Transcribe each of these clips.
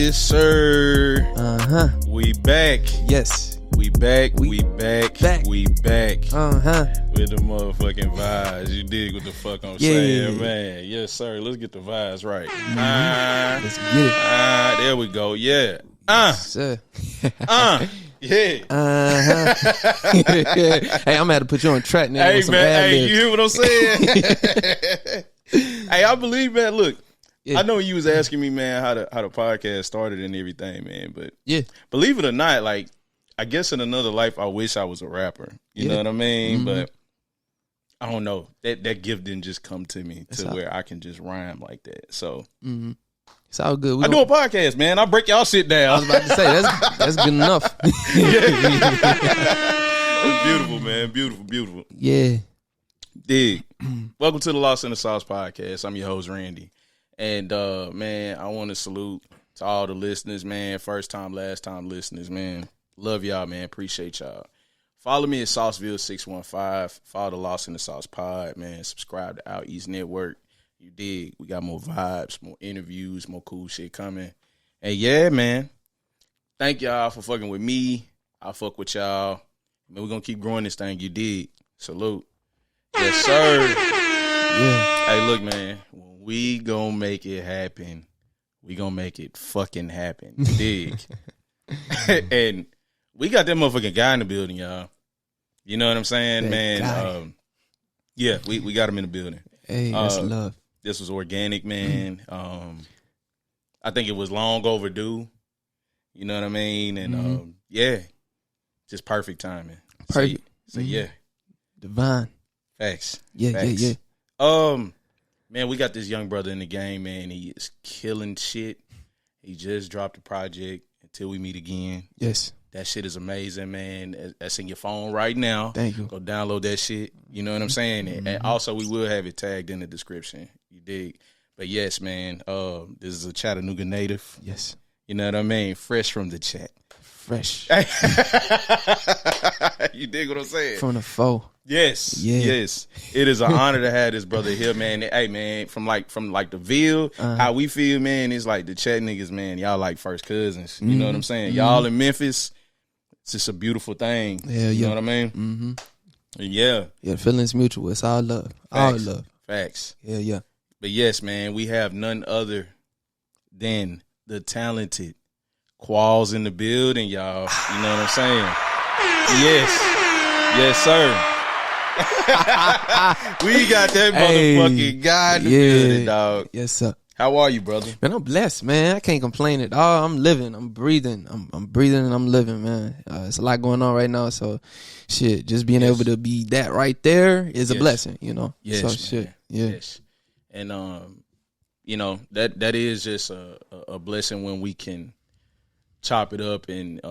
Yes, sir. We back. Yes. We back. We back. We back. With the motherfucking vibes. You dig what the fuck I'm saying, man? Yes, sir. Let's get the vibes right. Let's get it. There we go. Yeah. Sir. Yeah. Hey, I'm gonna have to put you on track, nigga. Hey, with some man. Hey, ad-libs. you hear what I'm saying? Hey, I believe, man. Look, I know you was asking me, man, how the podcast started and everything, man. But believe it or not, like, I guess in another life, I wish I was a rapper. You know what I mean? But I don't know. That gift didn't just come to me where I can just rhyme like that. So it's all good. I do a podcast, man. I break y'all shit down. I was about to say that's good enough. It's beautiful, man. Beautiful. Yeah. Dig. Welcome to the Lost in the Sauce podcast. I'm your host, Randy. And, man, I want to salute to all the listeners, man. First time, last time listeners, man. Love y'all, man. Appreciate y'all. Follow me at Sauceville615. Follow the Lost in the Sauce pod, man. Subscribe to Out East Network. You dig. We got more vibes, more interviews, more cool shit coming. And, yeah, man. Thank y'all for fucking with me. I fuck with y'all. Man, we're going to keep growing this thing. You dig. Salute. Yes, sir. Yeah. Hey, look, man. When we gonna make it happen, we gonna make it fucking happen. You dig? And we got that motherfucking guy in the building, y'all. You know what I'm saying, man? Yeah, we got him in the building. Hey, that's love. This was organic, man. I think it was long overdue. You know what I mean? And yeah, just perfect timing. Perfect. So yeah. Divine. Facts. Yeah. Man, we got this young brother in the game, man. He is killing shit. He just dropped a project, Until We Meet Again. Yes. That shit is amazing, man. That's in your phone right now. Thank you. Go download that shit. You know what I'm saying? And also, we will have it tagged in the description. You dig? But yes, man, this is a Chattanooga native. Yes. You know what I mean? Fresh from the chat. Fresh. You dig what I'm saying? From the foe. Yes. It is an honor to have this brother here, man. Hey, man, from the Ville, how we feel, man, it's like the Chat niggas, man. Y'all like first cousins. You know what I'm saying? Y'all in Memphis, it's just a beautiful thing. Yeah. You know what I mean? Yeah. Yeah, the feeling's mutual. It's all love. All love. Facts. Yeah. But yes, man, we have none other than the talented Qualls in the building, y'all. You know what I'm saying? Yes, sir. We got that motherfucking guy in the building, dog. Yes, sir. How are you, brother? Man, I'm blessed, man. I can't complain at all. I'm living. I'm breathing. I'm breathing and I'm living, man. It's a lot going on right now, so shit, just being able to be that right there is a blessing, you know? Yes, so, man. shit. Yeah. Yes. And, you know, that is just a blessing when we can chop it up and,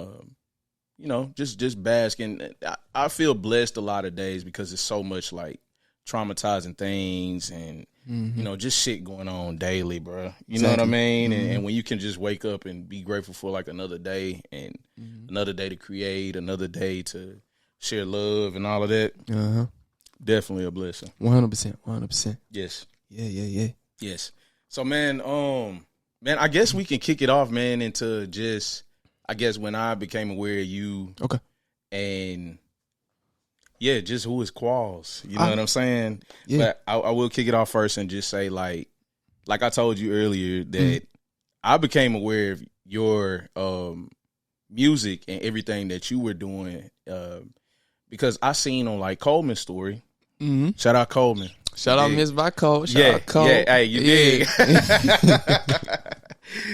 you know, just basking. I feel blessed a lot of days because it's so much like traumatizing things and, you know, just shit going on daily, bro. You know what I mean? And when you can just wake up and be grateful for like another day and another day to create, another day to share love and all of that, definitely a blessing. 100%. Yes. Yeah. Yes. So, man, I guess we can kick it off, man, into just, I guess when I became aware of you. Okay. And, yeah, just who is Qualls. You know what I'm saying? Yeah. But I will kick it off first and just say, like I told you earlier, that I became aware of your music and everything that you were doing because I seen on, like, Coleman's story. Shout out Coleman. Shout out Miss by Cole. Shout out Cole. Yeah, hey, you dig.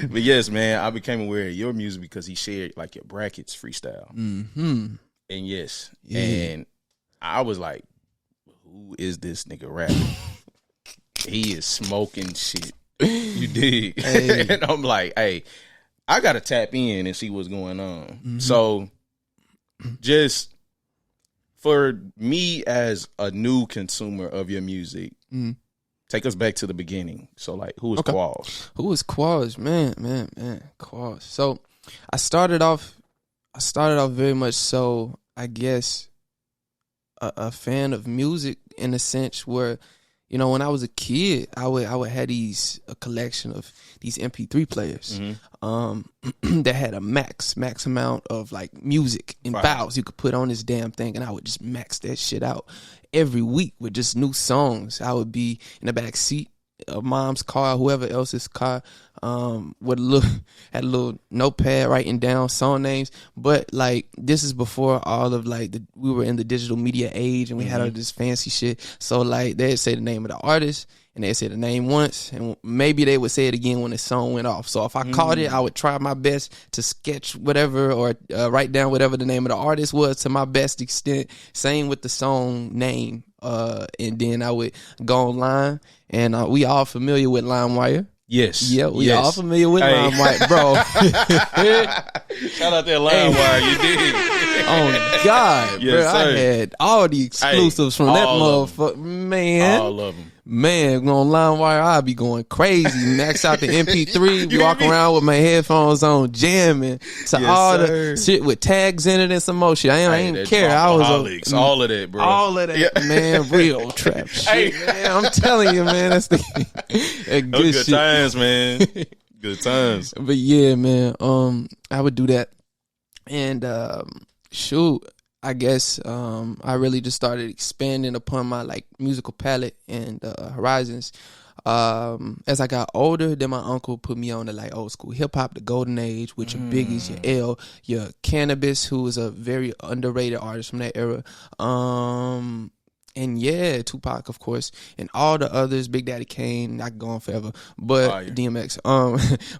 But yes, man, I became aware of your music because he shared like your brackets freestyle. And yes, and I was like, who is this nigga rapping? He is smoking shit. You dig? Hey. And I'm like, hey, I gotta tap in and see what's going on. So just for me as a new consumer of your music, take us back to the beginning. So, like, who is Qualls? Who is Qualls? Man, Qualls. So, I started off very much so, I guess, a fan of music in a sense where you know, when I was a kid, I would have a collection of these MP3 players that had a max amount of like music and files you could put on this damn thing, and I would just max that shit out every week with just new songs. I would be in the back seat of mom's car, whoever else's car, with had a little notepad writing down song names. But like, this is before all of like we were in the digital media age, and we had all this fancy shit. So like, they'd say the name of the artist, and they'd say the name once, and maybe they would say it again when the song went off. So if I caught it, I would try my best to sketch whatever or write down whatever the name of the artist was to my best extent. Same with the song name. And then I would go online, and we all familiar with LimeWire. Yes. Yeah, we all familiar with LimeWire, bro. Shout out that LimeWire, you did. Oh God, yes, bro! sir. I had all the exclusives from that motherfucker, man. All of them. Man, on LimeWire, I'd be going crazy. Max out the MP3, be walking around with my headphones on, jamming to all the shit with tags in it and some more shit. I ain't care. I was all of that, bro. All of that, man. Real trap shit, man. I'm telling you, man. That's the good times, man. Good times. But yeah, man. I would do that, and shoot. I guess I really just started expanding upon my like musical palette and horizons. As I got older, then my uncle put me on to like old school hip hop, the golden age, with your Biggies, your L, your Cannabis, who was a very underrated artist from that era. And yeah, Tupac, of course, and all the others, Big Daddy Kane, I could go on forever, but DMX,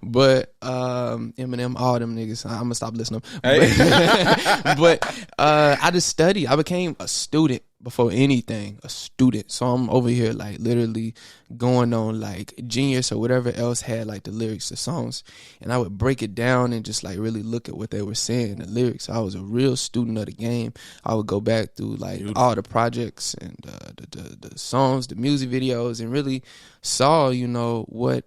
but Eminem, all them niggas, I'm gonna stop listening. But I just studied. I became a student before anything, a student. So I'm over here like literally going on like Genius or whatever else had like the lyrics to songs, and I would break it down and just like really look at what they were saying, the lyrics. I was a real student of the game. I would go back through like all the projects and the songs, the music videos, and really saw, you know, what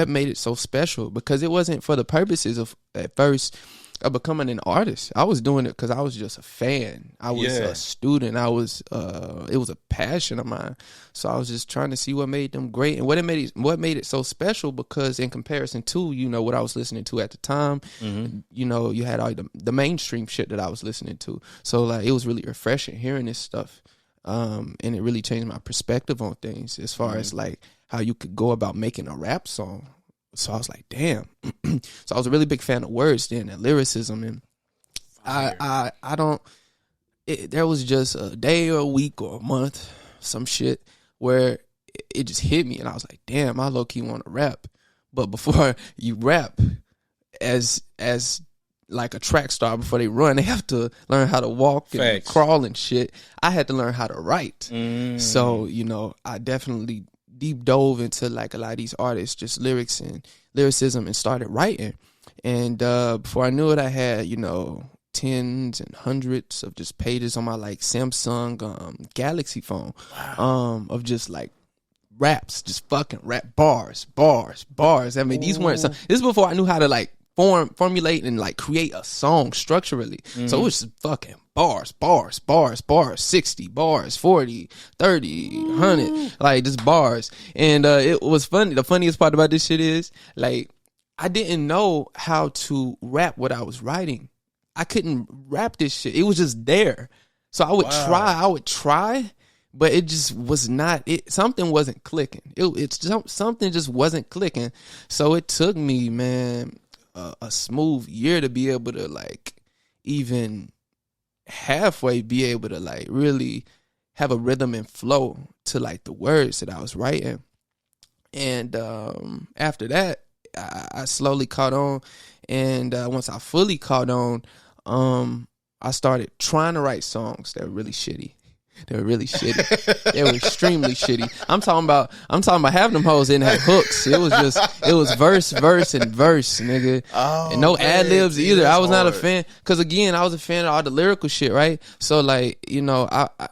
made it so special, because it wasn't for the purposes of at first of becoming an artist. I was doing it because I was just a fan. I was a student. I was it was a passion of mine. So I was just trying to see what made them great and what made it so special, because in comparison to, you know, what I was listening to at the time, you know, you had all the mainstream shit that I was listening to. So like, it was really refreshing hearing this stuff. And it really changed my perspective on things as far as like how you could go about making a rap song. So I was like, damn. So I was a really big fan of words then, and lyricism. And there was just a day or a week or a month, some shit, where it just hit me. And I was like, damn, I low-key want to rap. But before you rap, as like a track star, before they run, they have to learn how to walk and crawl and shit. I had to learn how to write. So, you know, I definitely deep dove into like a lot of these artists, just lyrics and lyricism, and started writing. And before I knew it, I had, you know, tens and hundreds of just pages on my like Samsung Galaxy phone of just like raps, just fucking rap bars. I mean, these weren't some, this is before I knew how to like formulate and like create a song structurally. So it was just fucking bars, 60 bars, 40, 30, 100, like just bars. And it was funny. The funniest part about this shit is like, I didn't know how to rap what I was writing. I couldn't rap this shit. It was just there. So I would try, but it just was not, something wasn't clicking. Something just wasn't clicking. So it took me, man, a smooth year to be able to like even halfway be able to like really have a rhythm and flow to like the words that I was writing. And after that, I slowly caught on. And once I fully caught on, I started trying to write songs that were really shitty. They were really shitty. They were extremely shitty. I'm talking about having them hoes didn't have hooks. It was verse, and verse, nigga. And no ad libs either. I was not a fan. Cause again, I was a fan of all the lyrical shit, right? So like, you know, I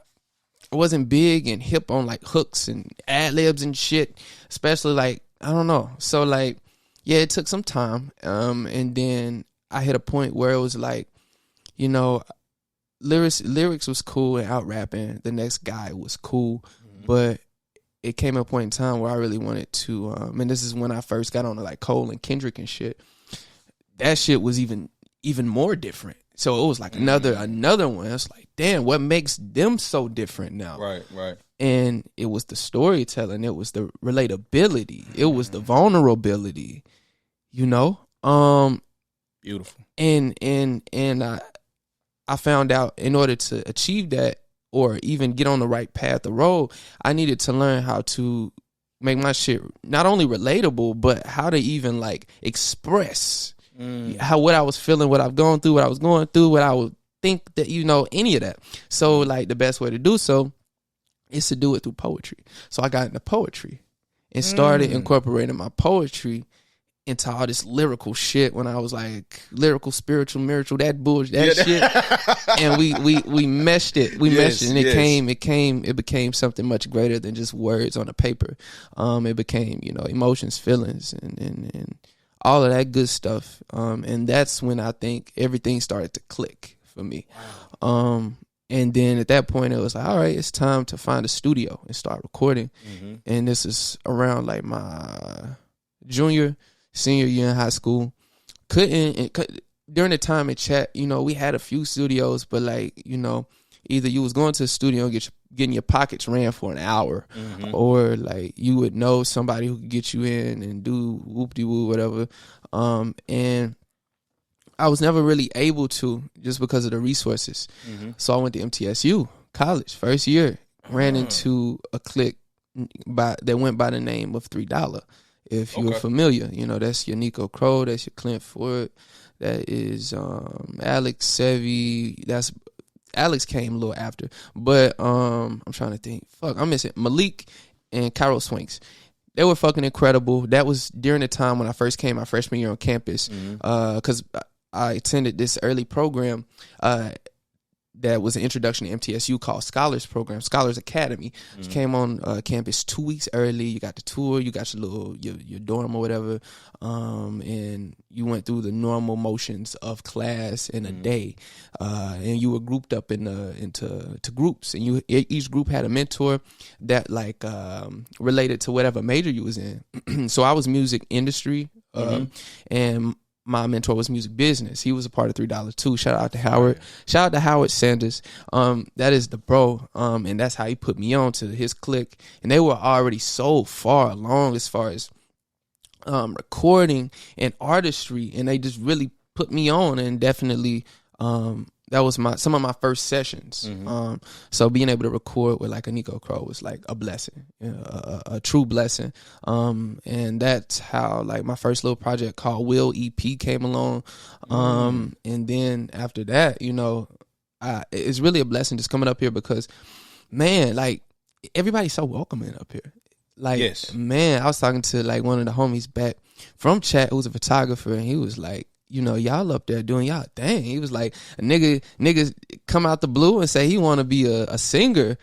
wasn't big and hip on like hooks and ad libs and shit. Especially like, I don't know. So like, yeah, it took some time. And then I hit a point where it was like, you know, lyrics was cool and out rapping the next guy was cool, but it came a point in time where I really wanted to, and this is when I first got on to like Cole and Kendrick and shit. That shit was even more different. So it was like another one. It's like, damn, what makes them so different now? Right. And it was the storytelling. It was the relatability. It was the vulnerability. You know, beautiful. And I found out in order to achieve that or even get on the right path of road, I needed to learn how to make my shit not only relatable, but how to even like express what I was feeling, what I've gone through, what I was going through, what I would think that, you know, any of that. So like the best way to do so is to do it through poetry. So I got into poetry and started incorporating my poetry into all this lyrical shit when I was like lyrical, spiritual, miracle, that bullshit, that shit. And we meshed it. We meshed it, and it became something much greater than just words on a paper. It became, you know, emotions, feelings, and all of that good stuff. And that's when I think everything started to click for me. Wow. And then at that point, it was like, all right, it's time to find a studio and start recording. And this is around like my senior year in high school. During the time in Chat, you know, we had a few studios, but like, you know, either you was going to the studio and getting your pockets ran for an hour, or like you would know somebody who could get you in and do whoop-de-woo, whatever. And I was never really able to, just because of the resources. So I went to MTSU college, first year, ran into a clique that went by the name of $3. If you're familiar, you know, that's your Nico Crow, that's your Clint Ford, that is Alex Sevi. That's Alex came a little after, but I'm trying to think. I'm missing Malik and Cairo Swinks. They were fucking incredible. That was during the time when I first came my freshman year on campus, because I attended this early program that was an introduction to MTSU called Scholars Program, Scholars Academy. Which came on campus 2 weeks early. You got the tour, you got your dorm or whatever, and you went through the normal motions of class in a day, and you were grouped up into groups, and each group had a mentor that like related to whatever major you was in. So I was music industry, and my mentor was music business. He was a part of $3 too. Shout out to Howard. Shout out to Howard Sanders. That is the bro. And that's how he put me on to his clique. And they were already so far along as far as recording and artistry. And they just really put me on, and definitely that was some of my first sessions. So being able to record with like a Nico Crow was like a blessing, a true blessing. And that's how like my first little project called Will EP came along. And then after that, you know, it's really a blessing just coming up here because, man, like everybody's so welcoming up here. Like, man, I was talking to like one of the homies back from Chat who's a photographer, and he was like, you know, y'all up there doing y'all thing. He was like, niggas come out the blue and say he want to be a singer.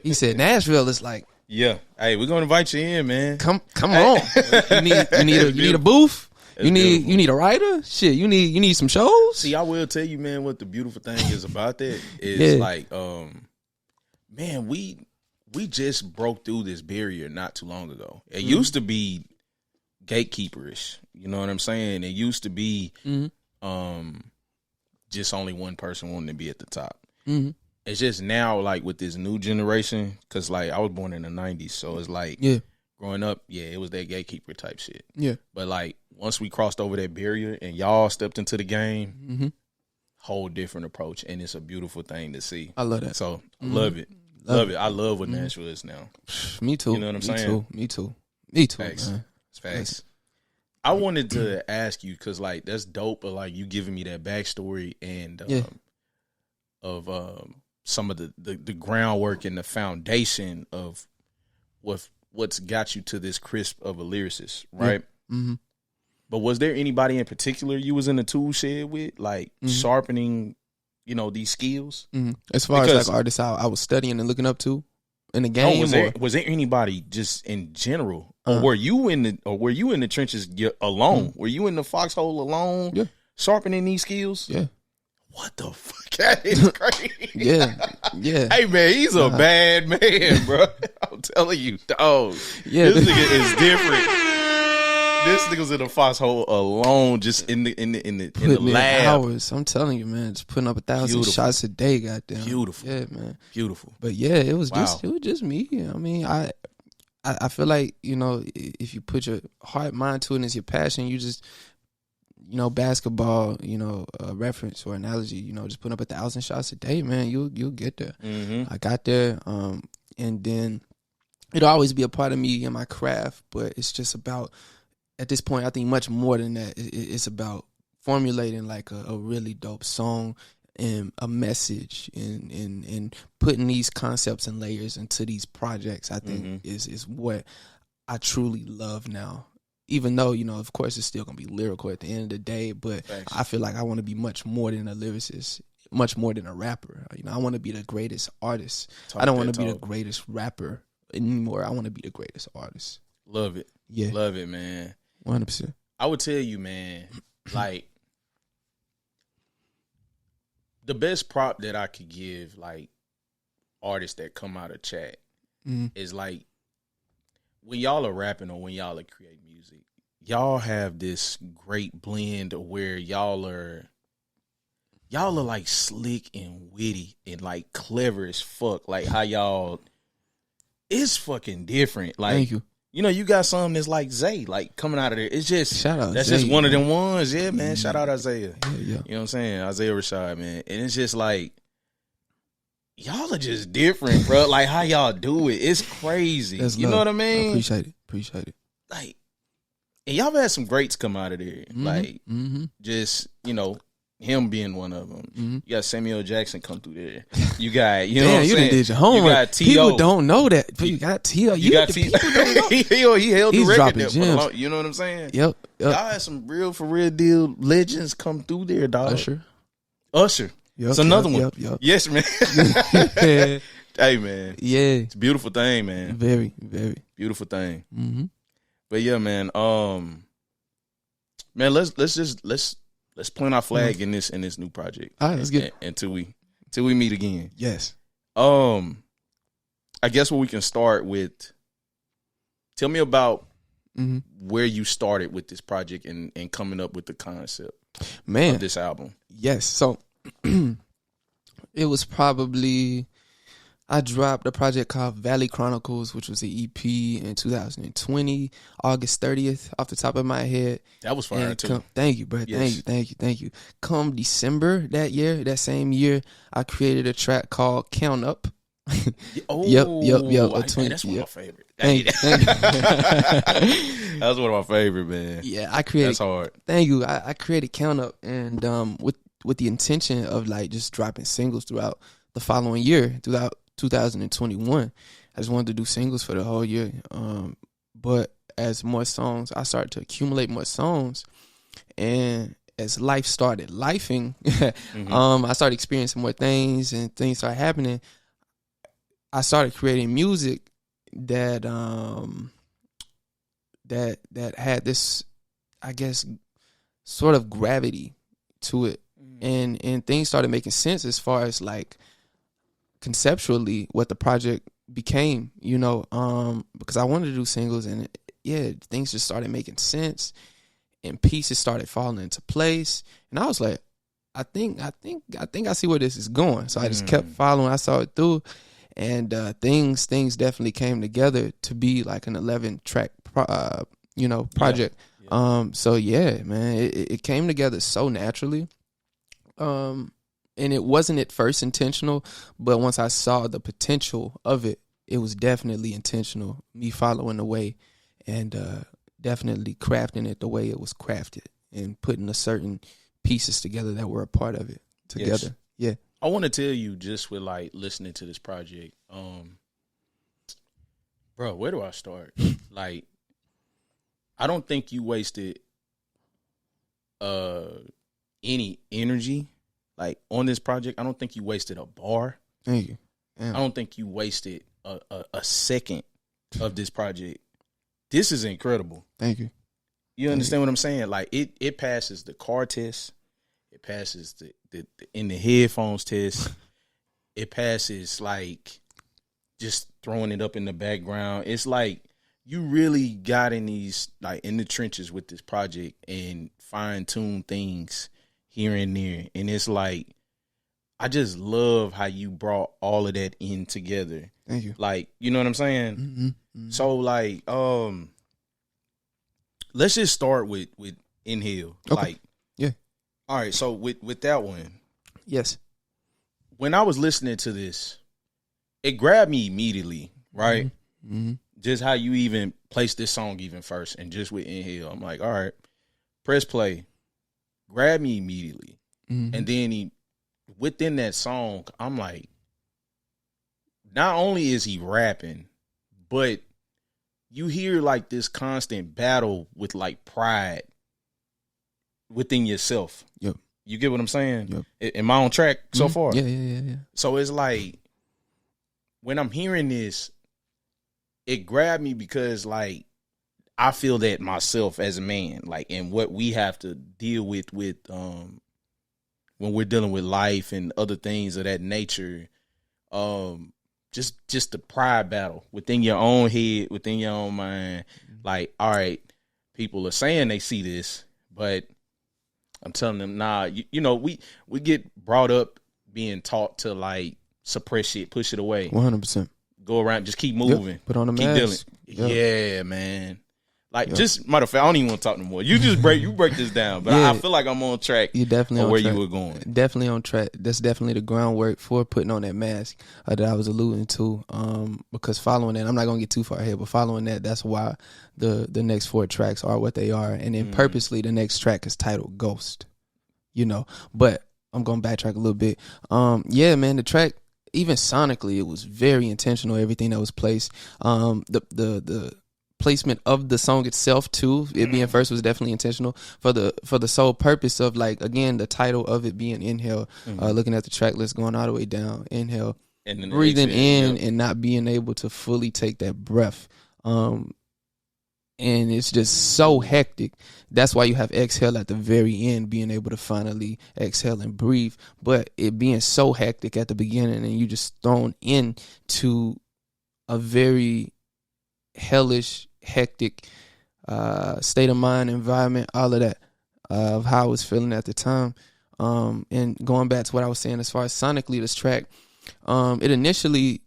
He said Nashville is like, yeah, hey, we're gonna invite you in, man. Come on. You need a booth. You need a writer. Shit, you need some shows. See, I will tell you, man, what the beautiful thing is about that is like, man, we just broke through this barrier not too long ago. It used to be gatekeeperish, you know what I'm saying? It used to be just only one person wanting to be at the top. It's just now, like with this new generation, because like I was born in the 90s, so it's like growing up, it was that gatekeeper type shit. But like once we crossed over that barrier and y'all stepped into the game, whole different approach, and it's a beautiful thing to see. I love that. So I love it. Love it. I love what Nashville is now. Me too. You know what I'm saying? Me too. Facts. Man. Facts. I wanted to ask you, because like that's dope, but like you giving me that backstory and of some of the groundwork and the foundation of what's got you to this crisp of a lyricist, right? But was there anybody in particular you was in the tool shed with, like sharpening, you know, these skills? As far as like artists I was studying and looking up to in the game, was there anybody just in general, or were you in the trenches alone? Were you in the foxhole alone, sharpening these skills? what the fuck? That is crazy. Yeah. Hey man, he's a bad man, bro. I'm telling you, dog. Yeah. This nigga is different. This nigga's in the foxhole alone, just in the lab. Hours. I'm telling you, man, just putting up 1,000 shots a day, goddamn. Beautiful. Yeah, man. Beautiful. But yeah, it was just me. I mean, I feel like, you know, if you put your heart, mind to it and it's your passion, you just, you know, basketball, you know, reference or analogy, you know, just putting up 1,000 shots a day, man, you'll get there. Mm-hmm. I got there, and then it'll always be a part of me and my craft, but it's just about, at this point, I think much more than that. It's about formulating like a really dope song and a message and putting these concepts and layers into these projects. I think is what I truly love now. Even though, you know, of course, it's still gonna be lyrical at the end of the day, but Thanks. I feel like I want to be much more than a lyricist, much more than a rapper. You know, I want to be the greatest artist. I don't want to be the greatest rapper anymore. I want to be the greatest artist. Love it. Yeah, love it, man. 100%. I would tell you, man, like the best prop that I could give, like artists that come out of chat, is like when y'all are rapping or when y'all are creating music, y'all have this great blend of where y'all are like slick and witty and like clever as fuck. Like how y'all, it's fucking different. Like, thank you. You know, you got something that's like Zay, like coming out of there. It's just, shout out that's Zay, just one man. of them ones. Yeah, man. Shout out Isaiah. Yeah. You know what I'm saying? Isaiah Rashad, man. And it's just like, y'all are just different, bro. Like how y'all do it. It's crazy. That's you love. know what I mean? Appreciate it. Like, and y'all have had some greats come out of there. Like, just, you know, him being one of them. You got Samuel Jackson come through there. You got, you know what I'm saying? You did your homework. You got T.O. People don't know that. But you got T.O. You got T.O. He held the record there for a long, you know what I'm saying? Yep. Y'all had some real, for real deal legends come through there, dog. Usher. Yep, It's another one. Yep. Yes, man. Hey, man. Yeah. It's a beautiful thing, man. Very, very. Beautiful thing. But yeah, man. Man, let's plant our flag in this new project. All right, let's get it. Until we meet again. Yes. I guess what we can start with. Tell me about where you started with this project and coming up with the concept, man, of this album. Yes. So it was probably, I dropped a project called Valley Chronicles, which was an EP in 2020, August 30th, off the top of my head. That was fire too. Thank you, bro. Yes. Thank you. Come December that same year, I created a track called Count Up. Oh, yep. That's one of my favorite. Thank you. That was one of my favorite, man. Yeah, I created. That's hard. Thank you. I created Count Up, and with the intention of like just dropping singles throughout the following year, throughout 2021. I just wanted to do singles for the whole year. But as more songs, I started to accumulate more songs, and as life started lifing, I started experiencing more things, and things started happening. I started creating music that had this, I guess, sort of gravity to it, and things started making sense as far as like conceptually what the project became, you know, because I wanted to do singles, and things just started making sense, and pieces started falling into place, and I was like, I think I see where this is going. So I just kept following. I saw it through. And things definitely came together to be like an 11-track, project. Yeah. So yeah, man, it came together so naturally. And it wasn't at first intentional, but once I saw the potential of it, it was definitely intentional. Me following the way, and definitely crafting it the way it was crafted, and putting a certain pieces together that were a part of it together. Yes. Yeah. I want to tell you, just with like listening to this project, bro, where do I start? Like, I don't think you wasted any energy like on this project. I don't think you wasted a bar. Thank you. I don't think you wasted a second of this project. This is incredible. Thank you. You understand what I'm saying? Like it passes the car test. It passes the in the headphones test. It passes like just throwing it up in the background. It's like you really got in these like in the trenches with this project and fine tune things here and there. And it's like I just love how you brought all of that in together. Thank you. Like, you know what I'm saying? Mm-hmm. Mm-hmm. So like, let's just start with Inhale. Okay. Like, yeah. All right. So with that one, yes. When I was listening to this, it grabbed me immediately, right? Mm-hmm. Just how you even placed this song even first, and just with Inhale, I'm like, all right, press play, grab me immediately, and then within that song, I'm like, not only is he rapping, but you hear like this constant battle with like pride within yourself. Yep. You get what I'm saying? Yep. Am I on track so far? Yeah. So it's like when I'm hearing this, it grabbed me because like I feel that myself as a man, like, and what we have to deal with when we're dealing with life and other things of that nature. Just the pride battle within your own head, within your own mind. Like, all right, people are saying they see this, but I'm telling them, nah, you know, we get brought up being taught to like suppress shit, push it away. 100%. Go around, just keep moving. Yep. Put on the keep mask. Dealing. Yep. Yeah, man. Like, just matter of fact, I don't even want to talk no more. You just break this down, but I feel like I'm on track. You definitely on where track. You were going. Definitely on track. That's definitely the groundwork for putting on that mask that I was alluding to. Because following that, I'm not gonna get too far ahead, but following that, that's why the next 4 tracks are what they are, and then purposely the next track is titled Ghost. You know, but I'm gonna backtrack a little bit. Yeah, man, the track, even sonically, it was very intentional. Everything that was placed, the placement of the song itself too, it being first, was definitely intentional for the sole purpose of, like, again, the title of it being Inhale. Looking at the track list, going all the way down, inhale, and then breathing in, and not being able to fully take that breath. And it's just so hectic. That's why you have exhale at the very end, being able to finally exhale and breathe. But it being so hectic at the beginning, and you just thrown into a very hellish, hectic state of mind, environment, all of that, of how I was feeling at the time. And going back to what I was saying as far as sonically, this track, it initially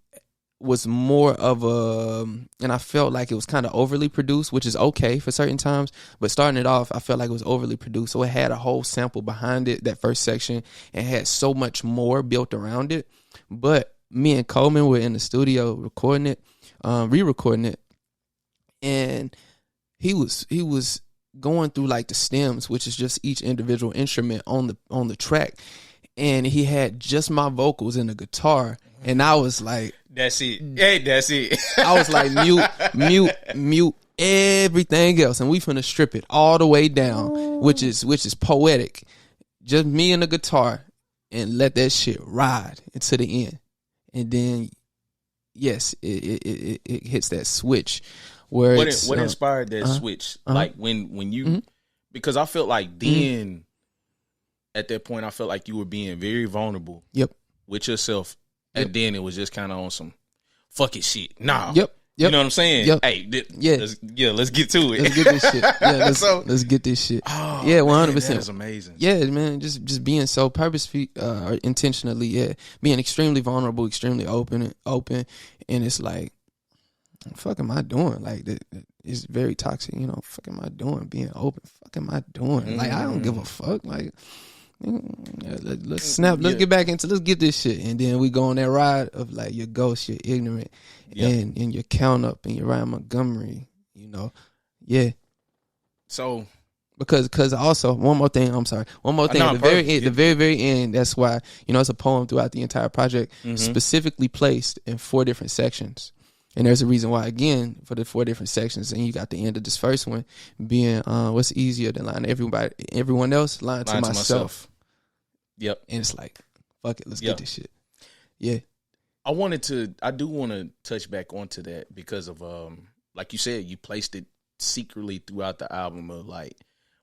was more of and I felt like it was kind of overly produced, which is okay for certain times, but starting it off, I felt like it was overly produced. So it had a whole sample behind it, that first section, and had so much more built around it. But me and Coleman were in the studio recording it, re-recording it, and he was going through like the stems, which is just each individual instrument on the track, and he had just my vocals and the guitar, and I was like, that's it. Hey, that's it. I was like, mute everything else, and we finna strip it all the way down, which is poetic. Just me and the guitar, and let that shit ride into the end. And then, yes, it hits that switch where what inspired that switch? Like when you, because I felt like then at that point, I felt like you were being very vulnerable. Yep. With yourself. And then it was just kind of on some fuck it shit. Nah. Yep. You know what I'm saying? Yep. Hey, let's get to it. Let's get this shit. Yeah, let's get this shit. Oh, yeah, 100%. That was amazing. Yeah, man, just being so purposefully, intentionally, being extremely vulnerable, extremely open, and it's like, fuck am I doing? Like, it's very toxic, you know. Fuck am I doing? Being open. Fuck am I doing? Like, I don't give a fuck. Like, let's snap. Let's get back into. Let's get this shit, and then we go on that ride of like your ghost, you're ignorant, and your count up, and you're riding Montgomery. You know, yeah. So because also one more thing. I'm sorry. One more thing. At the very end, the very end. That's why, you know, it's a poem throughout the entire project, specifically placed in 4 different sections. And there's a reason why, again, for the 4 different sections. And you got the end of this first one being, what's easier than lying to everyone else, lying to myself. Yep. And it's like, fuck it, let's get this shit. Yeah. I do want to touch back onto that because of, like you said, you placed it secretly throughout the album of like,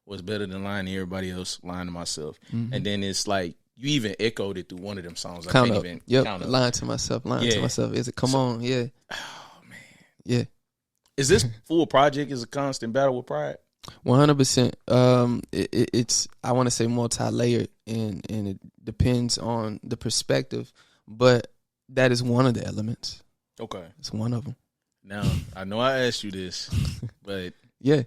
was better than lying to everybody else, lying to myself. Mm-hmm. And then it's like you even echoed it through one of them songs. Count I up. can't even Yep. count up. Lying to myself. Lying to myself. Is it? Come on. Yeah. Oh man. Yeah. Is this full project is a constant battle with pride? 100%. It's I want to say multi-layered, and it depends on the perspective, but that is one of the elements. Okay, it's one of them. Now I know I asked you this, but yeah,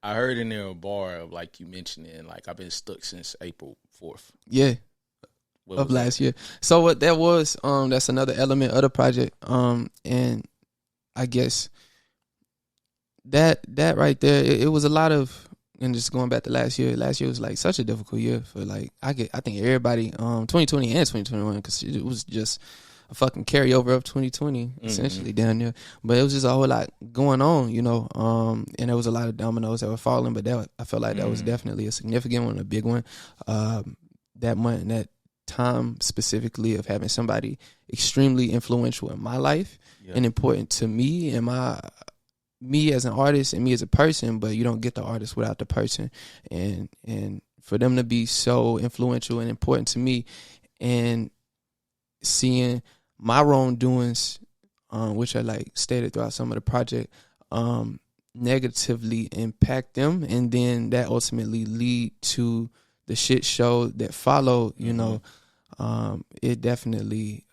I heard in there a bar of like you mentioning like I've been stuck since April 4th. Yeah, of last year. So what that was, that's another element of the project. And I guess that right there, it was a lot of, and just going back to last year was like such a difficult year for like, I think everybody, 2020 and 2021, because it was just a fucking carryover of 2020, essentially down there. But it was just a whole lot going on, you know, and there was a lot of dominoes that were falling, but I felt like that was definitely a significant one, a big one. That month, that time specifically of having somebody extremely influential in my life and important to me and me as an artist and me as a person, but you don't get the artist without the person. And for them to be so influential and important to me, and seeing my wrongdoings, which are like stated throughout some of the project, negatively impact them, and then that ultimately lead to the shit show that followed, you know, it definitely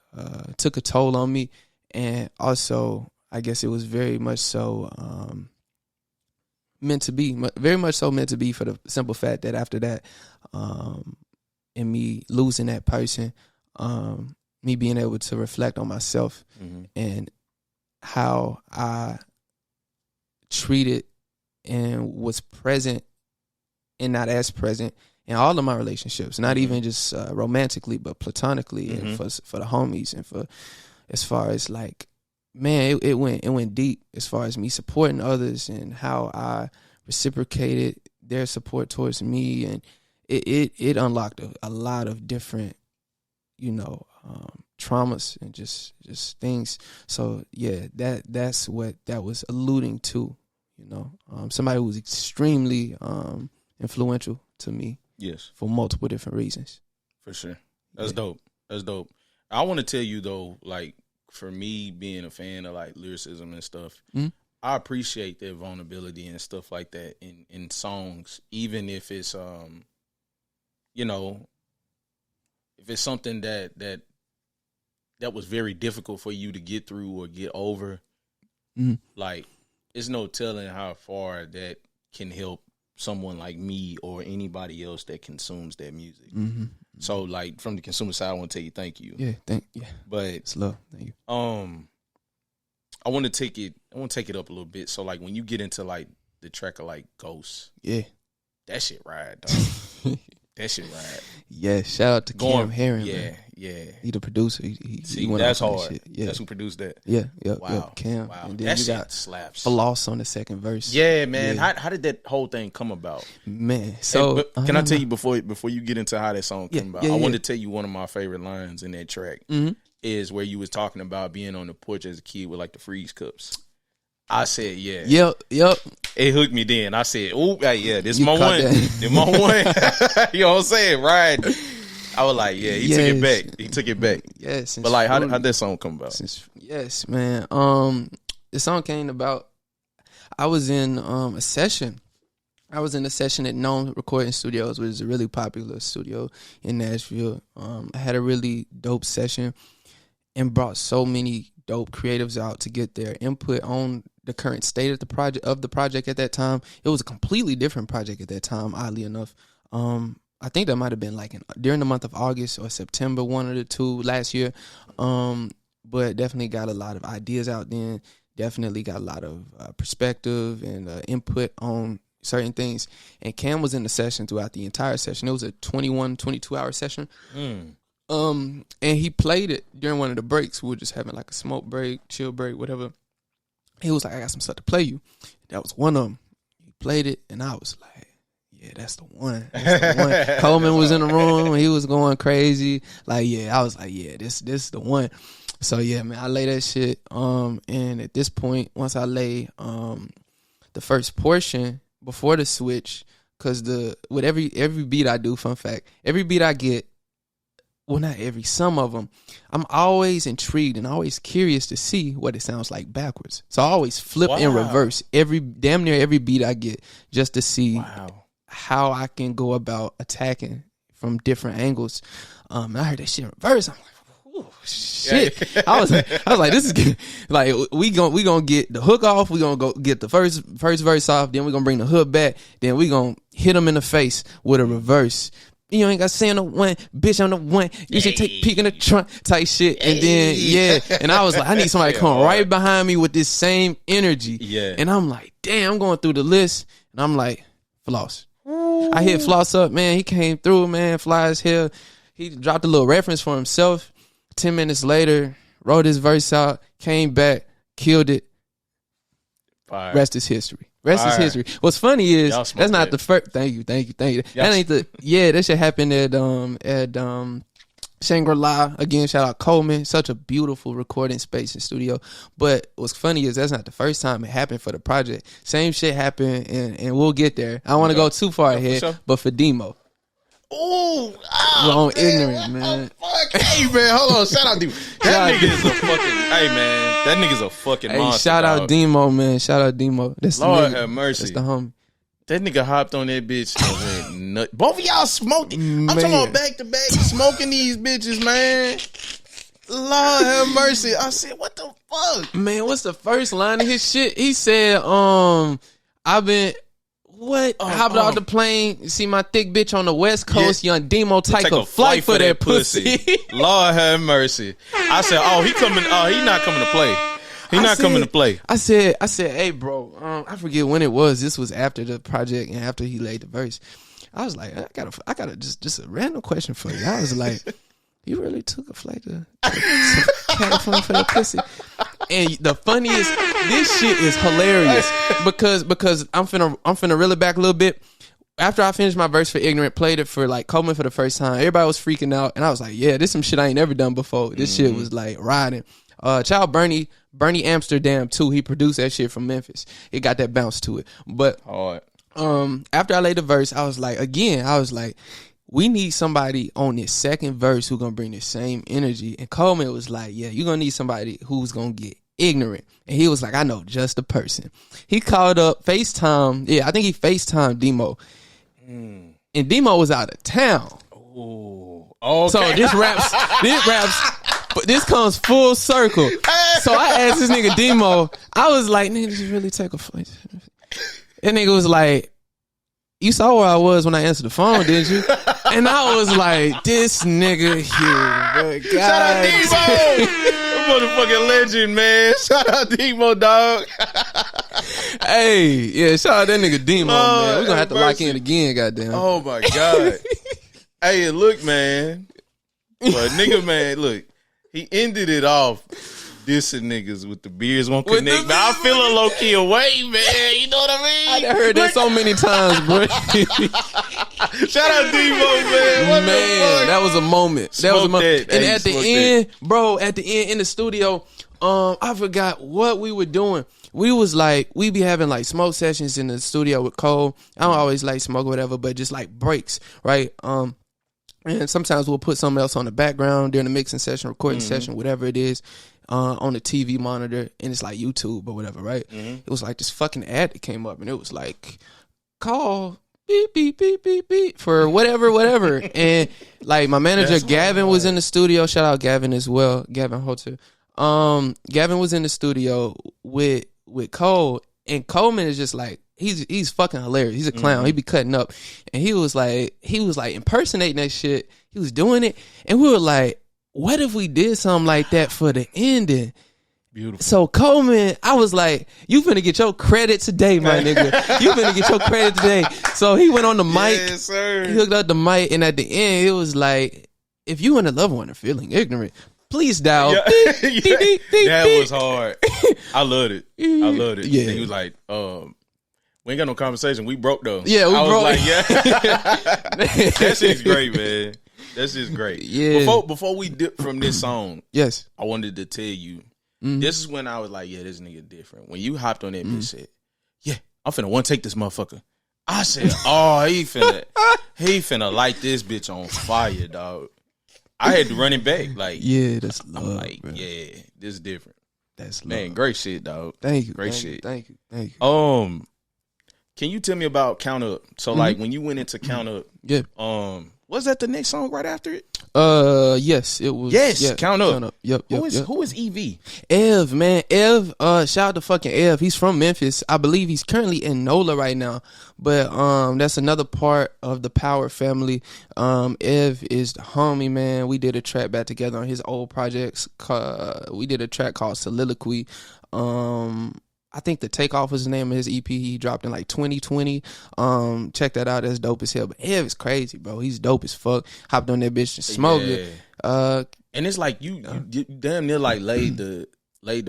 took a toll on me. And also, I guess it was very much so meant to be, very much so meant to be, for the simple fact that after that, and me losing that person, me being able to reflect on myself and how I treated and was present and not as present in all of my relationships, not even just romantically, but platonically, and for the homies, and for, as far as like, man, it went deep as far as me supporting others and how I reciprocated their support towards me, and it unlocked a lot of different, you know, traumas and just things. So yeah, that's what that was alluding to, you know. Somebody who was extremely influential to me. Yes. For multiple different reasons. For sure. That's dope. That's dope. I want to tell you though, like, for me being a fan of like lyricism and stuff, I appreciate their vulnerability and stuff like that in songs, even if it's you know, if it's something that was very difficult for you to get through or get over. Like, it's no telling how far that can help someone like me or anybody else that consumes that music. So like, from the consumer side, I want to tell you thank you. But it's love. Thank you. I want to take it up a little bit. So like, when you get into like the track of like Ghost, that shit ride, dog. That shit ride. Yeah, shout out to Cam Herring. Yeah. He the producer. See, he that's hard. Shit. Yeah. That's who produced that. Yeah. Wow. Cam. Wow. And then that you shit got slaps. Floss on the second verse. Yeah, man. Yeah. How did that whole thing come about? Man, so can I tell you before you get into how that song came about? I wanted to tell you one of my favorite lines in that track is where you was talking about being on the porch as a kid with like the freeze cups. I said, yeah. Yep. It hooked me then. I said, oh, yeah, this is my one. This my one. You know what I'm saying? Right. I was like, yeah, he took it back. He took it back. Yes. But like, how did that song come about? Yes, man. The song came about, I was in a session. I was in a session at Known Recording Studios, which is a really popular studio in Nashville. I had a really dope session and brought so many dope creatives out to get their input on the current state of the project at that time. It was a completely different project at that time, oddly enough. I think that might have been like during the month of August or September, one of the two last year. But definitely got a lot of ideas out then. Definitely got a lot of perspective and input on certain things. And Cam was in the session throughout the entire session. It was a 22-hour session. And he played it during one of the breaks. We were just having like a smoke break, chill break, whatever. He was like, I got some stuff to play you. That was one of them. He played it, and I was like, yeah, that's the one. That's the one. Coleman was in the room. He was going crazy. Like, yeah, I was like, yeah, this is the one. So, yeah, man, I lay that shit. And at this point, once I lay the first portion before the switch, Cause with every beat I do, fun fact, every beat I get, well, not every, some of them, I'm always intrigued and always curious to see what it sounds like backwards. So I always flip in reverse damn near every beat I get, just to see how I can go about attacking from different angles. I heard that shit in reverse. I'm like, ooh, shit. Yeah. I was like, this is good. Like we gonna get the hook off. We gonna go get the first verse off. Then we gonna bring the hook back. Then we gonna hit them in the face with a reverse. You ain't got to say on the one, bitch on the one. You should take a peek in the trunk type shit. And then, and I was like, I need somebody to come right behind me with this same energy. Yeah. And I'm like, damn, I'm going through the list. And I'm like, Floss. Ooh. I hit Floss up, man. He came through, man, fly as hell. He dropped a little reference for himself. 10 minutes later, wrote his verse out, came back, killed it. Fire. Rest is history. Rest is history. What's funny is that's not the first. Thank you. That ain't the. Yeah, that shit happened at Shangri-La. Again, shout out Coleman. Such a beautiful recording space and studio. But what's funny is that's not the first time it happened for the project. Same shit happened, and we'll get there. I don't want to go too far ahead, sure. But for Demo. Ooh, wrong ignorant, man. Hey, man, hold on. Shout out Demo. That nigga is a fucking. Hey, man, that nigga's a fucking monster. Shout out Demo, man. Shout out Demo. That's Lord have mercy. That's the homie. That nigga hopped on that bitch and went nuts. Both of y'all smoking. I'm talking about back to back smoking these bitches, man. Lord have mercy. I said, what the fuck? Man, what's the first line of his shit? He said, I've been. What? Hopped off the plane, see my thick bitch on the West Coast, young Demo take a flight for that pussy. Lord have mercy. I said, he coming, he not coming to play. He not coming to play. I said, hey bro, I forget when it was. This was after the project and after he laid the verse. I was like, I got just a random question for you. I was like, you really took a flight to California for that pussy? And the funniest, this shit is hilarious because I'm finna reel it back a little bit. After I finished my verse for Ignorant, played it for like Coleman for the first time. Everybody was freaking out, and I was like, yeah, this some shit I ain't never done before. This shit was like riding. Child Bernie Amsterdam too. He produced that shit from Memphis. It got that bounce to it. But after I laid the verse, I was like, we need somebody on this second verse who's gonna bring the same energy. And Coleman was like, yeah, you're gonna need somebody who's gonna get ignorant. And he was like, I know just the person. He called up FaceTime. Yeah, I think he FaceTimed Demo. And Demo was out of town. Oh, okay. So this raps, but this comes full circle. So I asked this nigga Demo, I was like, nigga, did you really take a flight? That nigga was like, you saw where I was when I answered the phone, didn't you? And I was like, this nigga here. Shout out Demo! Motherfucking legend, man. Shout out Demo, dog. Hey, yeah, shout out that nigga Demo, man. We're going to have to lock in again, goddamn. Oh, my God. Hey, look, man. But nigga, man, look. He ended it off dissing niggas with the beers won't connect. Now I'm feeling low key away, man. You know what I mean? I heard that so many times, bro. Shout out Demo, man. What the fuck? That was a moment. That was a moment. And at the end, bro, at the end in the studio, I forgot what we were doing. We was like, we be having like smoke sessions in the studio with Cole. I don't always like smoke or whatever, but just like breaks, right? And sometimes we'll put something else on the background during the mixing session, recording session, whatever it is. On the TV monitor, and it's like YouTube or whatever, right? It was like this fucking ad that came up, and it was like, call beep beep beep beep beep for whatever. And like my manager Gavin was in the studio. Shout out Gavin as well, Gavin Holter. Gavin was in the studio with Cole, and Coleman is just like, he's fucking hilarious. He's a clown. He be cutting up, and he was like impersonating that shit. He was doing it, and we were like, what if we did something like that for the ending? Beautiful. So Coleman, I was like, you finna get your credit today, my nigga. You finna get your credit today. So he went on the mic. Yes, sir. He hooked up the mic, and at the end, it was like, if you and a loved one are feeling ignorant, please dial. Yeah. Beep, beep, beep, that beep. was hard. I loved it. Yeah. And he was like, we ain't got no conversation. We broke though. Yeah, we broke. Was like, yeah. That shit's great, man. That's just great. Yeah. Before we dip from this song, yes, I wanted to tell you, this is when I was like, yeah, this nigga different. When you hopped on that bitch, said, yeah, I'm finna one take this motherfucker. I said, oh, he finna light this bitch on fire, dog. I had to run it back. Like, yeah, that's love. I'm like, bro. yeah, this is different. That's love. Man, great shit, dog. Thank you. Great thank shit. You, thank you. Thank you. Can you tell me about Count Up? So, like, when you went into Count Up, Yeah. Was that the next song right after it? Yes, it was. Yes, yeah, Count Up. Yep. Who is EV? Ev, man. Ev, shout out to fucking Ev. He's from Memphis. I believe he's currently in NOLA right now. But that's another part of the Power family. Ev is the homie, man. We did a track back together on his old projects. We did a track called Soliloquy. I think the Takeoff was the name of his EP. He dropped in like 2020. Check that out. That's dope as hell. But Ev is crazy, bro. He's dope as fuck. Hopped on that bitch and smoked it. And it's like you damn near like laid the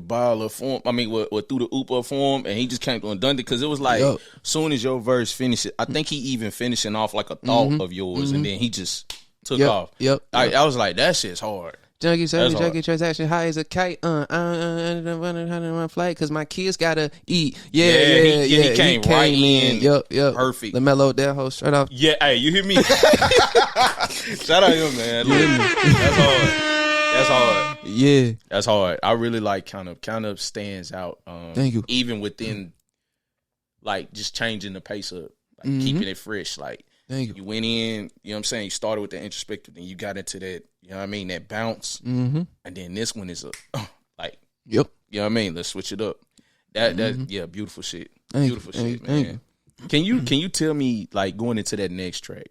ball up for him. I mean, what threw the oop up for him, and he just came undone it because it was like soon as your verse finished, I think he even finishing off like a thought of yours, and then he just took off. I was like, that shit's hard. Junkie transaction high as a kite. Running flight because my kids gotta eat. Yeah. He came right in. Yep. Perfect. The mellow that whole straight off. Yeah, hey, you hear me? Shout out him, man. That's hard. Yeah. That's hard. I really like Count Up. Count Up stands out. Thank you. Even within, like, just changing the pace up, like keeping it fresh. Like, thank you. You went in, you know what I'm saying? You started with the introspective, then you got into that, you know what I mean, that bounce. And then this one is like, yep. You know what I mean? Let's switch it up. That beautiful shit. Beautiful shit, thank man. Can you tell me, like, going into that next track?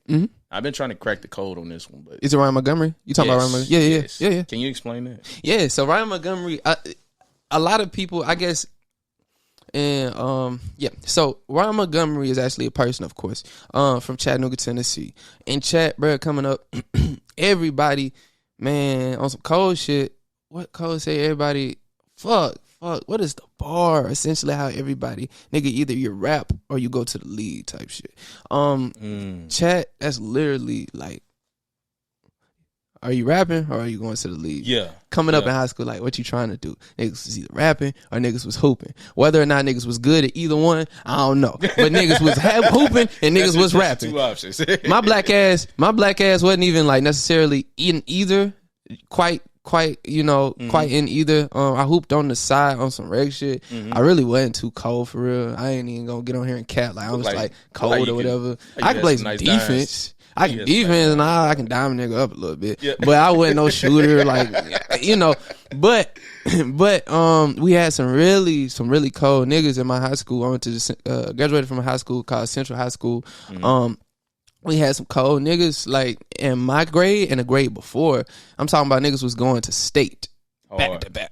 I've been trying to crack the code on this one, but is it Ryan Montgomery? You talking about Ryan Montgomery? Yeah. Can you explain that? Yeah. So Ryan Montgomery, a lot of people, I guess. And so Ryan Montgomery is actually a person, of course, from Chattanooga, Tennessee. And Chat, bro, coming up, everybody, man, on some cold shit. What code say? Everybody, fuck. What is the bar? Essentially, how everybody, nigga, either you rap or you go to the lead type shit. Chat, that's literally like, are you rapping or are you going to the league? Yeah. Coming up in high school, like, what you trying to do? Niggas was either rapping or niggas was hooping. Whether or not niggas was good at either one, I don't know. But niggas was hooping and niggas was rapping. Two options. my black ass wasn't even like necessarily in either. Quite, you know, quite in either. I hooped on the side on some reg shit. I really wasn't too cold for real. I ain't even gonna get on here and cat like I was like cold or whatever. I can play some defense. I can defense and I can dime a nigga up a little bit, but I wasn't no shooter, like, you know. But we had some really cold niggas in my high school. I went to graduated from a high school called Central High School. We had some cold niggas like in my grade and a grade before. I'm talking about niggas was going to state. Back to back.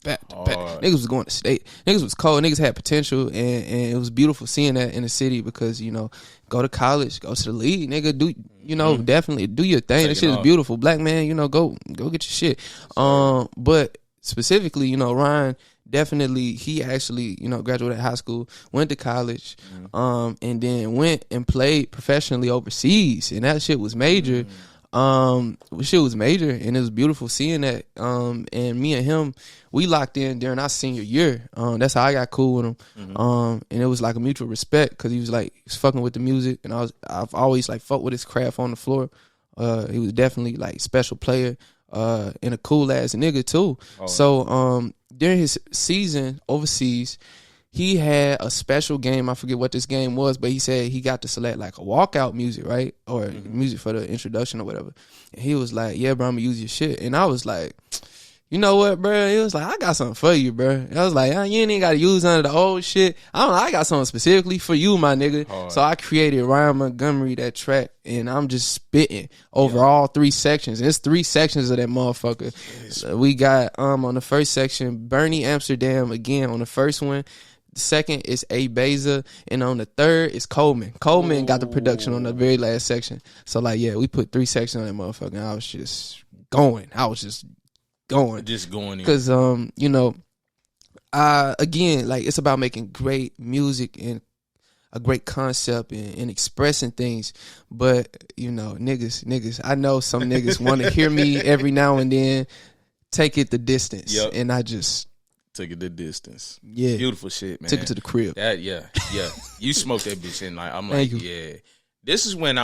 Niggas was going to state. Niggas was cold. Niggas had potential, and it was beautiful seeing that in the city because, you know, go to college, go to the league, nigga. Do you know? Definitely do your thing. That shit is beautiful. Black man, you know, go get your shit. But specifically, you know, Ryan definitely, he actually, you know, graduated high school, went to college, and then went and played professionally overseas, and that shit was major. Shit was major, and it was beautiful seeing that. And me and him, we locked in during our senior year. That's how I got cool with him. And it was like a mutual respect because he was like, he was fucking with the music, and I've always like fucked with his craft on the floor. He was definitely like special player, and a cool ass nigga too. So during his season overseas, he had a special game. I forget what this game was, but he said he got to select like a walkout music, right? Or music for the introduction or whatever. And he was like, yeah, bro, I'm gonna use your shit. And I was like, you know what, bro? He was like, I got something for you, bro. I was like, you ain't got to use none of the old shit. I got something specifically for you, my nigga. So I created Ryan Montgomery, that track, and I'm just spitting over all 3 sections. There's 3 sections of that motherfucker. So we got on the first section, Bernie Amsterdam again on the first one. The second is A. Beza, and on the third is Coleman. Coleman got the production on the very last section. So like, yeah, we put 3 sections on that motherfucker. And I was just going. Just going in. Because, you know, again, like, it's about making great music and a great concept and expressing things. But, you know, niggas, I know some niggas want to hear me every now and then take it the distance. And I just Took it the distance. Yeah. Beautiful shit, man. Took it to the crib. That, yeah. You smoked that bitch in. Like, I'm Thank like, you. yeah. This is when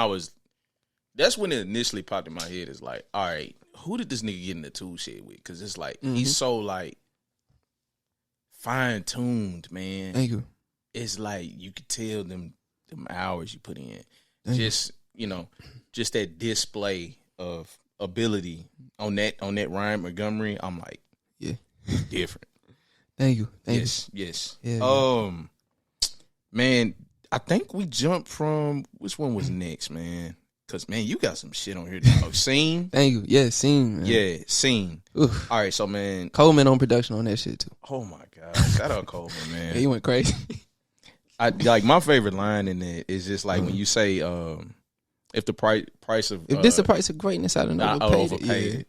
that's when it initially popped in my head. Is like, all right, who did this nigga get in the tool shit with? Because it's like, he's so, like, fine-tuned, man. Thank you. It's like, you could tell them hours you put in. Thank Just, just that display of ability on that rhyme, Montgomery, I'm like, Yeah. different. Thank you. Thank Yes, yes. Yeah, Man, I think we jumped from which one was next, man? Cause man, you got some shit on here. Oh, Scene. you. Thank you. Yeah, Scene, man. Yeah, Scene. Oof. All right, so man, Coleman on production on that shit too. oh my god, shout out Coleman, Yeah, man. he went crazy. I like my favorite line in it is just like when you say, if the price of If this the price of greatness, I'd have I never paid overpaid it. it.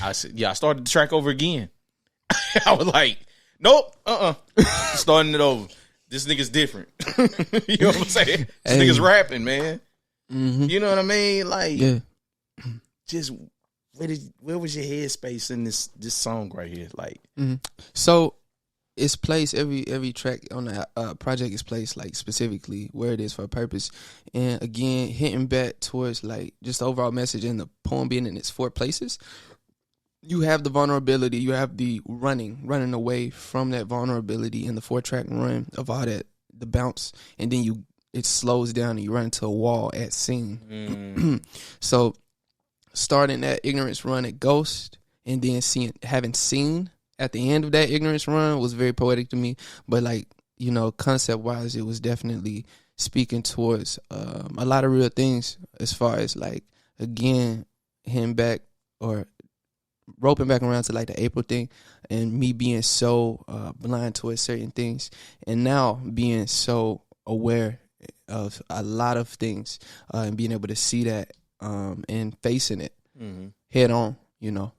I said, I started the track over again. I was like, nope, starting it over. This nigga's different. You know what I'm saying? This nigga's rapping, man. Mm-hmm. You know what I mean? Like, Yeah. just where was your headspace in this song right here? Like, So it's placed every track on the project is placed like specifically where it is for a purpose, and again hitting back towards like just the overall message in the poem being in its 4 places. You have the vulnerability, you have the running away from that vulnerability in the 4-track run of all that, the bounce, and then it slows down and you run into a wall at Scene. So starting that ignorance run at Ghost and then having Scene at the end of that ignorance run was very poetic to me. But like, concept wise, it was definitely speaking towards a lot of real things as far as like, again, him back or roping back around to like the April thing and me being so blind towards certain things and now being so aware of a lot of things and being able to see that and facing it head on,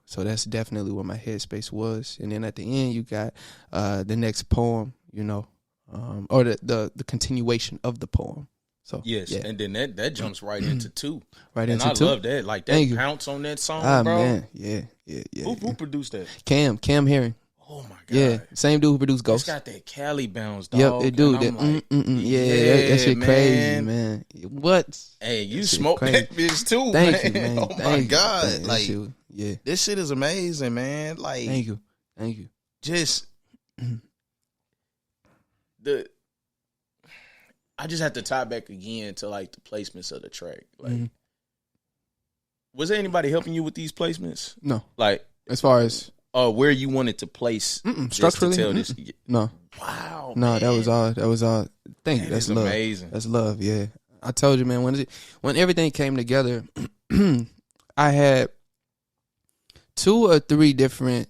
so that's definitely where my headspace was. And then at the end you got the next poem, or the continuation of the poem. So yes, yeah. And then that jumps right into 2. Right and into I 2. Love that. Like that pounce on that song, bro. Man, yeah. Who produced that? Cam Herring. Oh my god. Yeah, same dude who produced Ghost. It's got that Cali bounce, dog. Yep, it do. That, like, that shit man. crazy, man. What? Hey, you smoked that bitch too, Thank man. you, man. Oh my god, man. like yeah, this shit is amazing, man. Like, thank you. Just I just have to tie back again to like the placements of the track. Like, was there anybody helping you with these placements? No, like as far as where you wanted to place structurally. To tell this. No, wow, no, man. that was all. Thank you. That's love. Amazing. That's love. Yeah, I told you, man. When everything came together, I had 2 or 3 different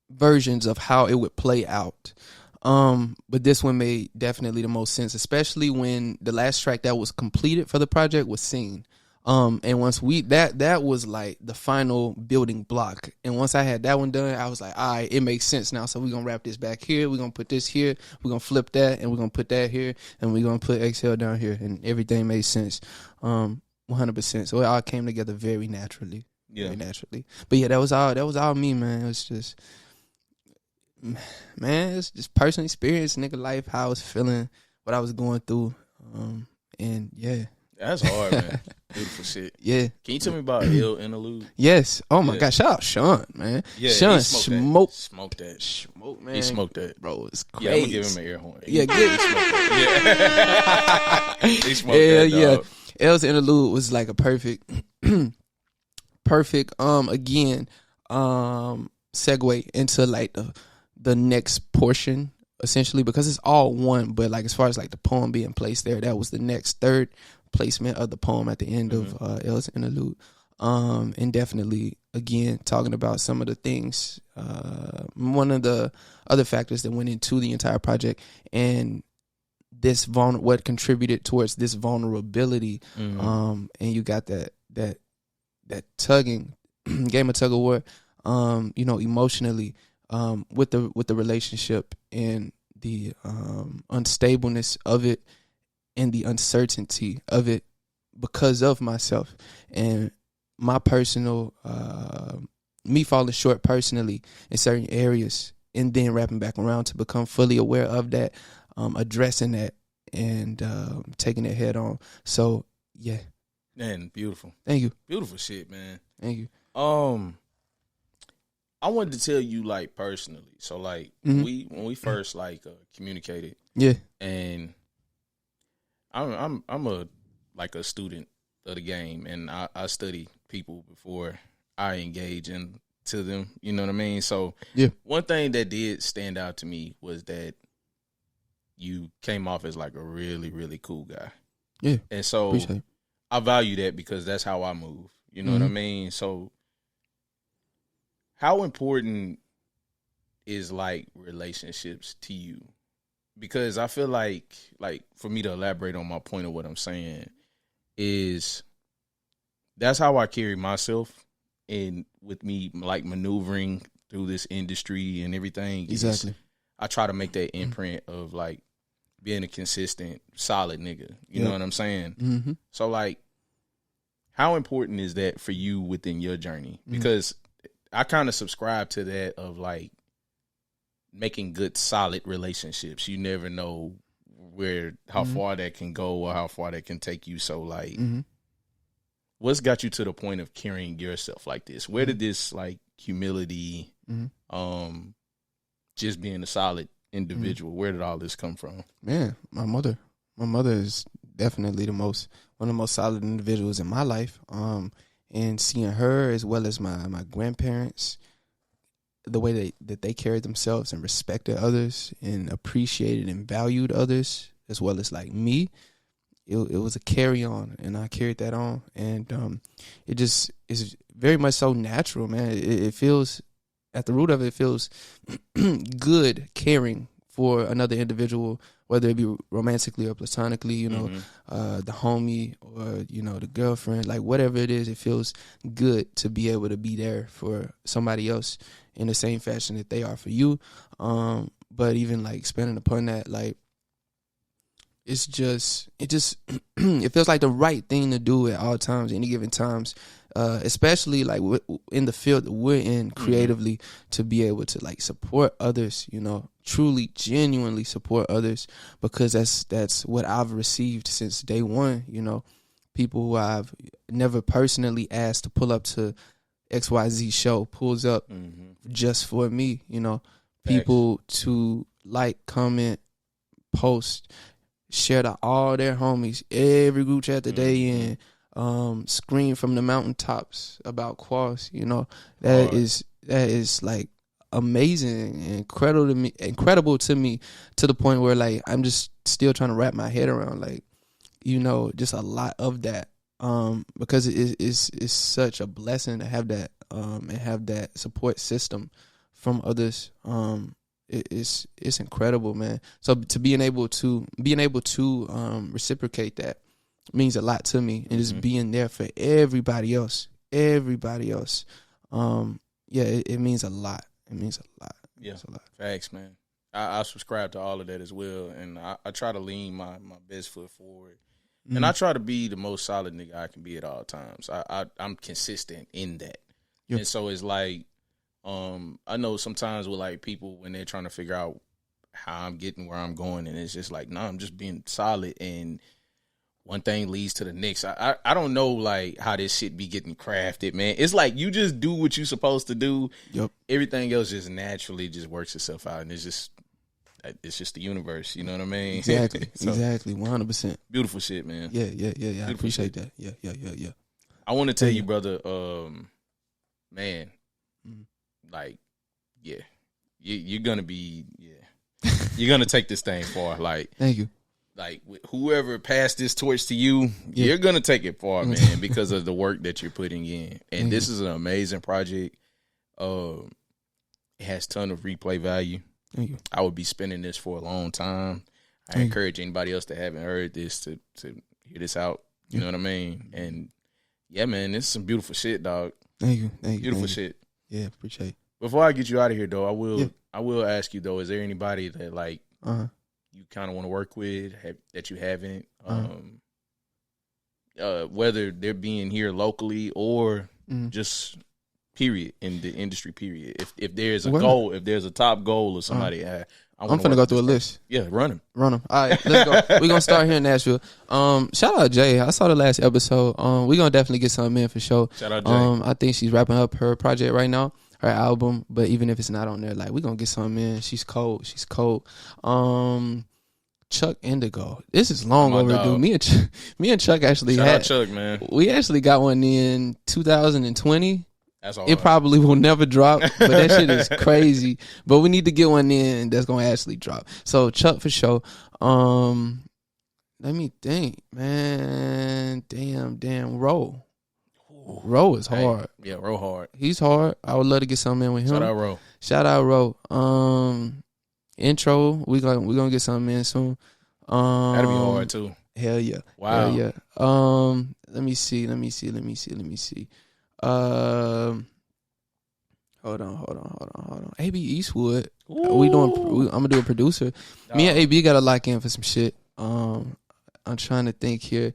versions of how it would play out. But this one made definitely the most sense, especially when the last track that was completed for the project was Scene. And once that was like the final building block. And once I had that one done, I was like, all right, it makes sense now. So we're going to wrap this back here. We're going to put this here. We're going to flip that and we're going to put that here. And we're going to put Exhale down here. And everything made sense. 100%. So it all came together very naturally. Yeah. Very naturally. But yeah, that was all me, man. It was just, man, it's just personal experience, nigga, life, how I was feeling, what I was going through. And yeah. That's hard, man. Beautiful shit. Yeah. Can you tell me about Ill Interlude? Yes. Oh my God. Shout out Sean, man. Yeah, Sean smoked that. Smoke, man. He smoked that. Bro, it's crazy. Yeah, I'm gonna give him an air horn. Yeah, good. He smoked that, dog. Ill's Interlude was like a perfect again, segue into like the next portion essentially, because it's all one, but like as far as like the poem being placed there, that was the next third placement of the poem at the end of Ill's Interlude. And definitely again talking about some of the things, one of the other factors that went into the entire project and this what contributed towards this vulnerability. And you got that tugging game of tug of war, emotionally, with the relationship and the unstableness of it and the uncertainty of it because of myself and my personal me falling short personally in certain areas and then wrapping back around to become fully aware of that, addressing that, and taking it head on. So yeah, Man, beautiful. thank you, Beautiful shit, man. thank you. I wanted to tell you like personally. So like Mhm. when we first like communicated, Yeah, and I'm a like a student of the game, and I study people before I engage into them. You know what I mean? So yeah, one thing that did stand out to me was that you came off as like a really, really cool guy. yeah. And so Appreciate it. I value that because that's how I move. You know what I Mhm. mean? So how important is like relationships to you? Because I feel like for me to elaborate on my point of what I'm saying is that's how I carry myself, and with me like maneuvering through this industry and everything. Exactly. I try to make that imprint of like being a consistent, solid nigga. You know Yep. what I'm saying? Mm-hmm. So like, how important is that for you within your journey? Mhm. Because I kind of subscribe to that of like making good, solid relationships. You never know how far that can go or how far that can take you. So like, Mm-hmm. what's got you to the point of carrying yourself like this? Where did this like humility, Mm-hmm. just being a solid individual, where did all this come from? Man, my mother. My mother is definitely one of the most solid individuals in my life. And seeing her as well as my grandparents, the way that they carried themselves and respected others and appreciated and valued others, as well as like me, it was a carry on, and I carried that on, and it just is very much so natural, man. It feels, at the root of it, it feels good caring for another individual, whether it be romantically or platonically, the homie or, the girlfriend, like whatever it is, it feels good to be able to be there for somebody else in the same fashion that they are for you. But even like expanding upon that, like, it just it feels like the right thing to do at all times, any given times, especially like in the field that we're in creatively, to be able to like support others, truly genuinely support others, because that's what I've received since day one. People who I've never personally asked to pull up to XYZ show pulls up just for me. People to like, comment, post, share to all their homies, every group chat that they in, scream from the mountaintops about Qualls. That is like amazing and incredible to me, to the point where like I'm just still trying to wrap my head around, like, just a lot of that, because it's such a blessing to have that, and have that support system from others. It's incredible, man. So to being able to reciprocate that means a lot to me, and just being there for everybody else. Yeah, it means a lot. It means a lot. Yeah, facts, man. I subscribe to all of that as well, and I try to lean my best foot forward, and I try to be the most solid nigga I can be at all times. I'm consistent in that, and so it's like, I know sometimes with like people when they're trying to figure out how I'm getting where I'm going, and it's just like, no, I'm just being solid, and one thing leads to the next. I don't know like how this shit be getting crafted, man. It's like you just do what you're supposed to do. Yep. Everything else just naturally just works itself out, and it's just the universe. You know what I mean? Exactly. So, exactly. 100%. Beautiful shit, man. Yeah. I appreciate that. Yeah. I want to tell you, brother, man, like, yeah, you're gonna be, you're gonna take this thing far. Like, thank you. Like, whoever passed this torch to you, you're gonna take it far, man, because of the work that you're putting in. And this is an amazing project. It has a ton of replay value. Thank you. I would be spending this for a long time. I encourage anybody else that haven't heard this to hear this out. You know what I mean? And yeah, man, this is some beautiful shit, dog. Thank you. Beautiful shit. Yeah, appreciate it. Before I get you out of here, though, I will ask you, though, is there anybody that like you kind of want to work with that you haven't, whether they're being here locally or just period, in the industry, period. If there's a Word. goal, if there's a top goal or somebody, I'm finna go through a list. Yeah, run him. All right, let's go. We're gonna start here in Nashville. Shout out Jay. I saw the last episode. We're gonna definitely get something in for sure. Shout out Jay. I think she's wrapping up her project right now, her album. But even if it's not on there, like, we're gonna get something in. She's cold. Chuck Indigo. This is long overdue. Dog. Me and Chuck actually Shout out Chuck, man. We actually got one in 2020. That's all. It probably will never drop, but that shit is crazy. But we need to get one in that's gonna actually drop. So Chuck for sure. Let me think, man. Damn, Ro. Ro is hard. Yeah, Ro hard. He's hard. I would love to get something in with him. Shout out Ro. Intro. We gonna get something in soon. That'd be hard too. Hell yeah. Wow. Hell yeah. Let me see. Hold on. AB Eastwood. I'm gonna do a producer. Dog. Me and AB gotta lock in for some shit. I'm trying to think here.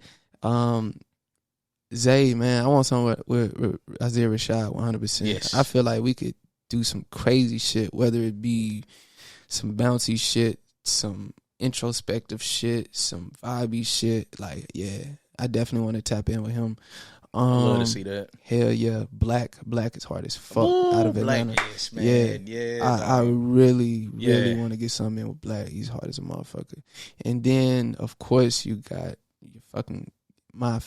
Zay, man, I want something with Isaiah Rashad 100%. Yes. I feel like we could do some crazy shit, whether it be some bouncy shit, some introspective shit, some vibey shit. Like, yeah, I definitely want to tap in with him. Love to see that. Hell yeah. Black is hard as fuck out of Atlanta. Black, man. Yeah. I really want to get something in with Black. He's hard as a motherfucker. And then, of course, you got my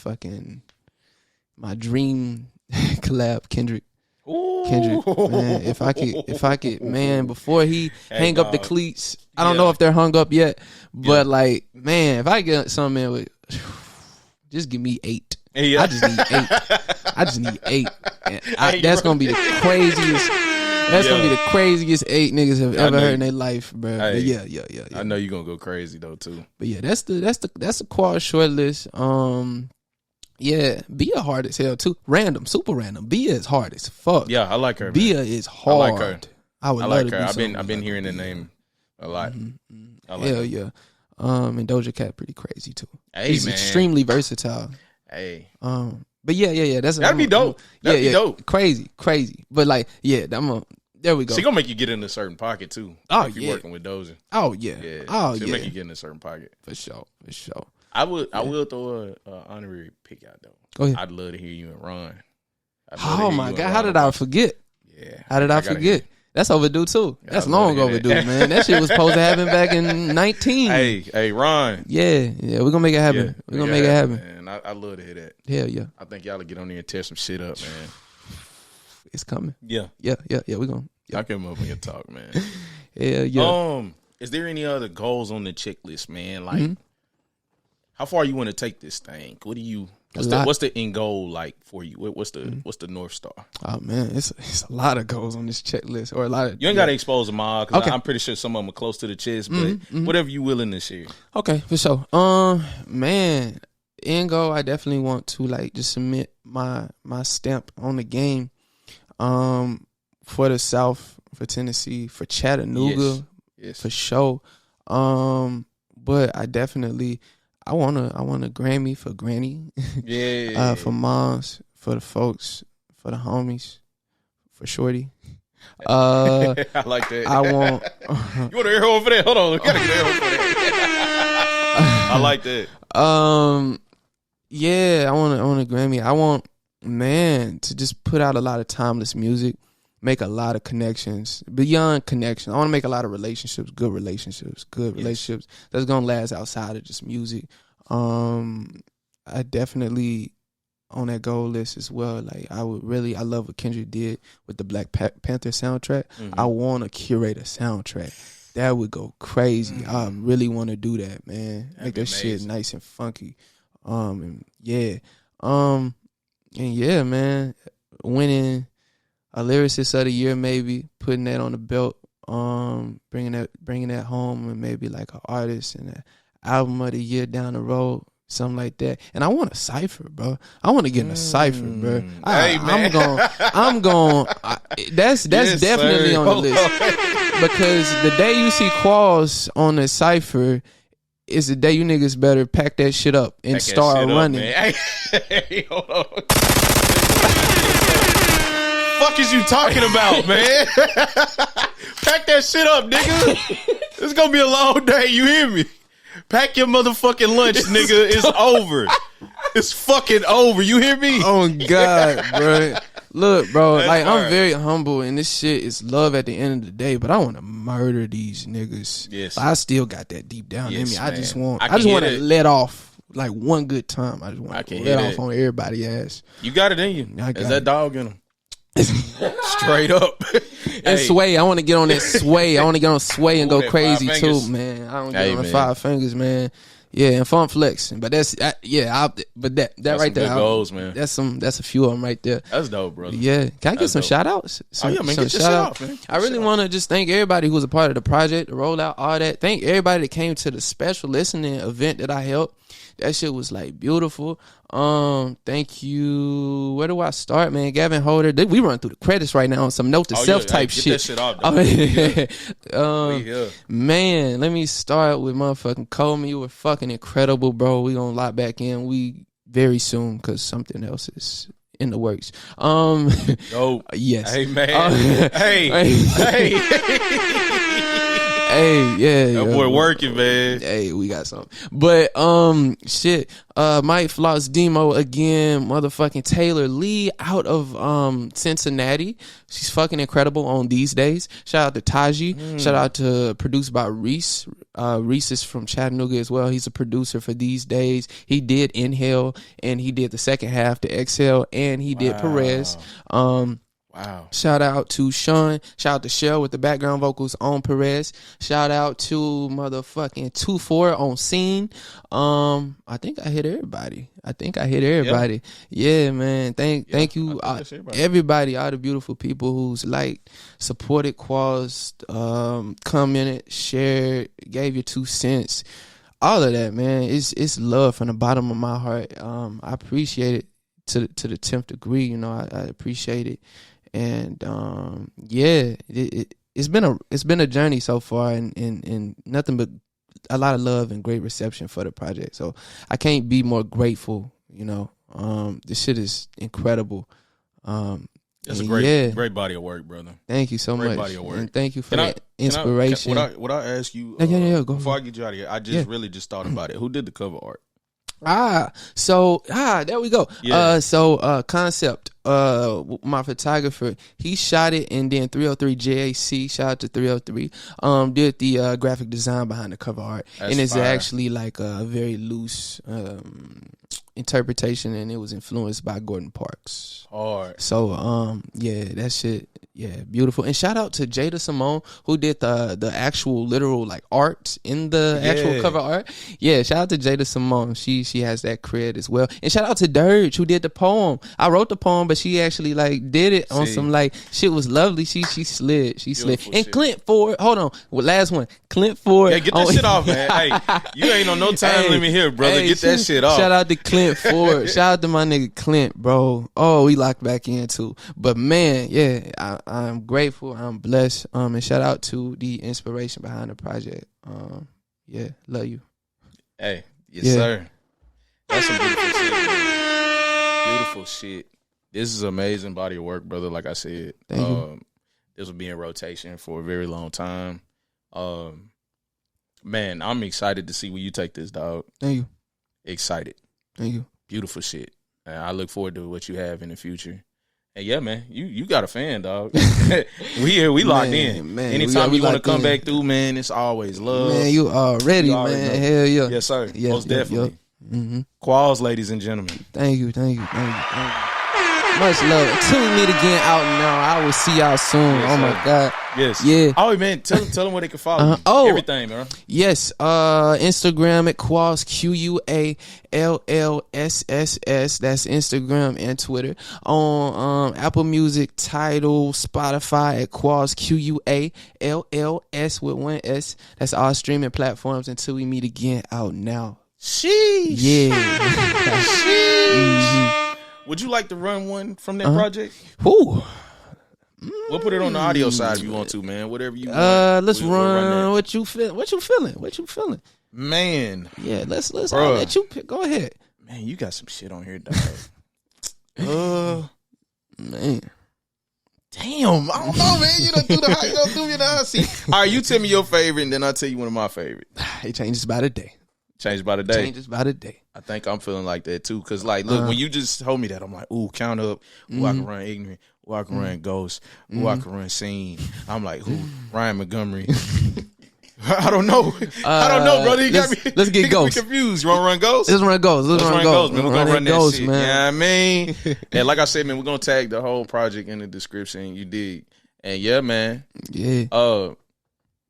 dream collab, Kendrick. Kendrick, man, if I could, man, before he hang up the cleats, I don't know if they're hung up yet, but like, man, if I get something in with, just give me 8. Yeah. I just need 8. And that's gonna be the craziest. That's gonna be the craziest 8 niggas have ever heard in their life, bro. Hey, yeah. I know you're gonna go crazy though too. But yeah, that's the Qualls short list. Yeah, Bia hard as hell too. Super random. Bia is hard as fuck. Yeah, I like her. Bia is hard. I like her. I would I love like to her. do I've been hearing the name a lot. I like hell her. yeah. And Doja Cat pretty crazy too. Hey, He's man. extremely versatile. Hey. But yeah. That'd be dope. That'd be dope. Crazy. But like, yeah, there we go. She gonna make you get in a certain pocket too. If you're working with Doja. Oh yeah. She'll make you get in a certain pocket. For sure. I will throw a honorary pick out though. Go ahead. I'd love to hear you and Ron. Oh my God, how did I forget? Yeah. How did I forget? That's overdue too. That's long overdue, man. That shit was supposed to happen back in 19. Hey, Ron. Yeah, we're gonna make it happen. We're gonna make it happen. Man, I love to hear that. Hell yeah. I think y'all will get on there and tear some shit up, man. It's coming. Yeah. We're gonna. Y'all come up and your talk, man. Hell yeah. Is there any other goals on the checklist, man? Like, how far you want to take this thing? What do you? What's the end goal like for you? What's the North Star? Oh man, it's a lot of goals on this checklist, or a lot of. You ain't got to expose them all, because Okay. I'm pretty sure some of them are close to the chest. But whatever you willing to share. Okay, for sure. Man, end goal, I definitely want to like just submit my stamp on the game, for the South, for Tennessee, for Chattanooga, Yes. for sure. But I definitely. I want a Grammy for Granny. Yeah. For moms, for the folks, for the homies, for Shorty. I like that. I want. You want to air hole for that? Hold on, we gotta get air hole for that. I like that. Yeah, I want a Grammy. I want, man, to just put out a lot of timeless music, make a lot of connections, beyond connections. I want to make a lot of relationships, good relationships that's gonna last outside of just music. I definitely on that goal list as well. Like, I love what Kendrick did with the Black Panther soundtrack. I want to curate a soundtrack. That would go crazy. I really want to do that, man. Make that shit nice and funky. And yeah, man, winning a lyricist of the year, maybe putting that on the belt, bringing that home, and maybe like an artist and an album of the year down the road, something like that. And I want a cipher, bro. I want to get in a cipher, bro. I'm going. That's definitely on the list, because the day you see Qualls on the cipher is the day you niggas better pack that shit up and start running. Hey, hold on. Fuck is you talking about, man? Pack that shit up, nigga. It's gonna be a long day. You hear me? Pack your motherfucking lunch, nigga. It's over. It's fucking over. You hear me? Oh God, bro. Look, bro. That's like hard. I'm very humble, and this shit is love at the end of the day. But I want to murder these niggas. Yes. I still got that deep down in Yes, me. I man. just want. I I just can want hit to it. let off like one good time. I just I want to can let hit off it. on everybody's ass. You got it in you. I got There's that it. dog in him. Straight up. And sway, I want to get on that sway. I want to get on sway and Ooh, go that crazy five too, fingers. man. I don't Hey, get on the man. 5 fingers, man. Yeah, and fun flexing, but that's but that That's right some there, good goals, man. That's a few of them right there. That's dope, brother. Yeah, can I get That's some dope. shout outs? Oh, yeah, man, get your shit off, man. Get I your really shit want to just thank everybody who was a part of the project, the rollout, all that. Thank everybody that came to the special listening event that I held. That shit was like beautiful. Thank you. Where do I start, man? Gavin Holder. We run through the credits right now on some note to self type get shit. that shit off, dog. Oh, We here. man, let me start with motherfucking Coleman. You were fucking incredible, bro. We gonna lock back in. We very soon because something else is in the works. Dope. Yes. Hey, man. Hey. Hey. Hey, yeah. That yeah, boy bro. working, man. Hey, we got something. But shit. Mike Floss Demo again, motherfucking Taylor Lee out of Cincinnati. She's fucking incredible on these days. Shout out to Taji. Shout out to produced by Reese. Reese is from Chattanooga as well. He's a producer for these days. He did Inhale and he did the second half to Exhale and he did Perez. Wow. Shout out to Sean. Shout out to Shell with the background vocals on Perez. Shout out to motherfucking 2-4 on Scene. I think I hit everybody. Yeah, man. Thank you, I think that's everybody, all the beautiful people who's liked, supported Qualls, commented, shared, gave your 2 cents. All of that, man. It's love from the bottom of my heart. I appreciate it to the 10th degree. You know, I appreciate it. And yeah, it's been a journey so far, and nothing but a lot of love and great reception for the project. So I can't be more grateful. You know, this shit is incredible. It's a great body of work, brother. Thank you so Great much, body of work. and thank you for Can I- that inspiration. Would I ask you? Yeah, go before ahead. I get you out of here, I just really just thought about it. Who did the cover art? There we go. Yeah. Concept, my photographer, he shot it, and then 303 JAC, shout out to 303, did the graphic design behind the cover art. That's and it's fire. actually like a very loose interpretation, and it was influenced by Gordon Parks. Hard. So yeah, that shit, yeah, beautiful. And shout out to Jada Simone who did the actual literal like art in the actual cover art. Yeah, shout out to Jada Simone. She has that cred as well. And shout out to Dirge who did the poem. I wrote the poem, but she actually like did it on some like shit was lovely. She slid. Beautiful And shit. Clint Ford, hold on, last one. Clint Ford. Yeah, get that shit off, man. Hey, you ain't on no time limit here, brother. Get that shit off. Shout out to Clint Ford. Shout out to my nigga Clint, bro. Oh, we locked back in too. But man, yeah, I'm grateful. I'm blessed. And shout out to the inspiration behind the project. Yeah, love you. Hey, yes, Yeah. sir. That's some beautiful shit, man. Beautiful shit. This is amazing body of work, brother. Like I said, Thank you. this will be in rotation for a very long time. Man, I'm excited to see where you take this, dog. Thank you. Excited. Thank you. Beautiful shit. And I look forward to what you have in the future. And yeah, man, you got a fan, dog. We here, we locked in. Man, Anytime we you want to locked come in. back through, man, it's always love. Man, you already, You already man. know. Hell yeah. Yes, sir. Yeah, Most yeah, definitely. yeah. Mm-hmm. Qualls, ladies and gentlemen. Thank you. Much love. Until we meet again out now, I will see y'all soon. Yes, oh my sir. God. Yes. Yeah. Oh, man, tell them where they can follow you. Oh. Everything, man. Yes, Instagram at Qualls, QUALLSSS. That's Instagram and Twitter. On Apple Music, Tidal, Spotify at Qualls, QUALLS with one S. That's all streaming platforms. Until we meet again out now. Sheesh. Yeah. Would you like to run one from that project? Whew. We'll put it on the audio side if you want to, man. Whatever you want. Let's We'll run. that. What you feeling? Man. Yeah, let's Bruh. I'll let you pick. Go ahead. Man, you got some shit on here, dog. Man. something. I don't know, man. You done threw me in the hot seat. All right, you tell me your favorite, and then I'll tell you one of my favorites. It changes by the day. Changes by the day. Changes by the day. I think I'm feeling like that too. Cause like, look, when you just told me that, I'm like, ooh, count up. Ooh, I can run ignorant. Ooh, I can run ghost. Ooh, I can run scene. I'm like, ooh, Ryan Montgomery. I don't know. I don't know, brother. Let's get ghost. Confused. You want to run ghost? Let's run ghost. Let's run ghost, man. We're gonna run that ghost, shit. man. You know what I mean? And like I said, man, we're gonna tag the whole project in the description. You dig? And yeah, man. Yeah.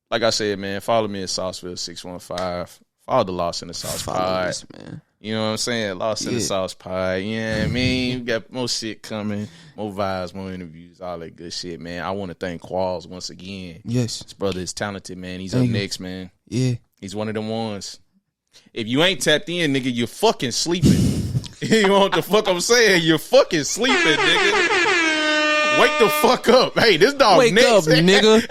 Like I said, man, follow me at Sauceville615. Follow the Lost in the Sauce Pod. This, man. You know what I'm saying? Lost in the Sauce Pod. You know what I mean? We got more shit coming, more vibes, more interviews, all that good shit, man. I want to thank Qualls once again. Yes. This brother is talented, man. He's up next, man. Yeah. He's one of them ones. If you ain't tapped in, nigga, you're fucking sleeping. You know what the fuck I'm saying? You're fucking sleeping, nigga. Wake the fuck up. Hey, this dog Wake next. up, nigga.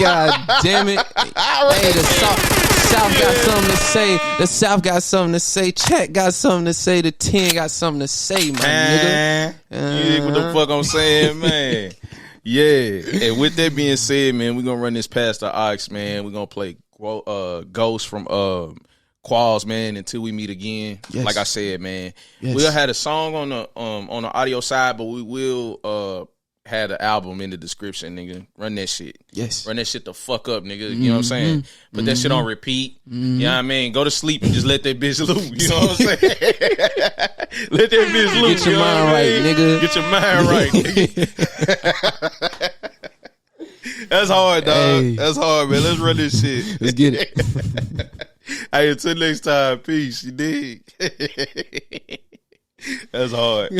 God damn it. Hey, the South got something to say. The South got something to say. Chat got something to say. The 10 got something to say, my nigga. You dig what the fuck I'm saying, man? Yeah. And with that being said, man, we're gonna run this past the Aux, man. We're gonna play Ghost from Qualls, man, until we meet again. Yes. Like I said, man. Yes. We'll have a song on the audio side, but we will had the album in the description, nigga. Run that shit. Yes. Run that shit the fuck up, nigga. You know what I'm saying? Put that shit on repeat. You know what I mean? Go to sleep and just let that bitch loose. You know what I'm saying? Let that bitch loose. Get your mind right, nigga. Get your mind right, nigga. That's hard, dog. Hey. That's hard, man. Let's run this shit. Let's get it. Hey, until next time. Peace. You dig? That's hard.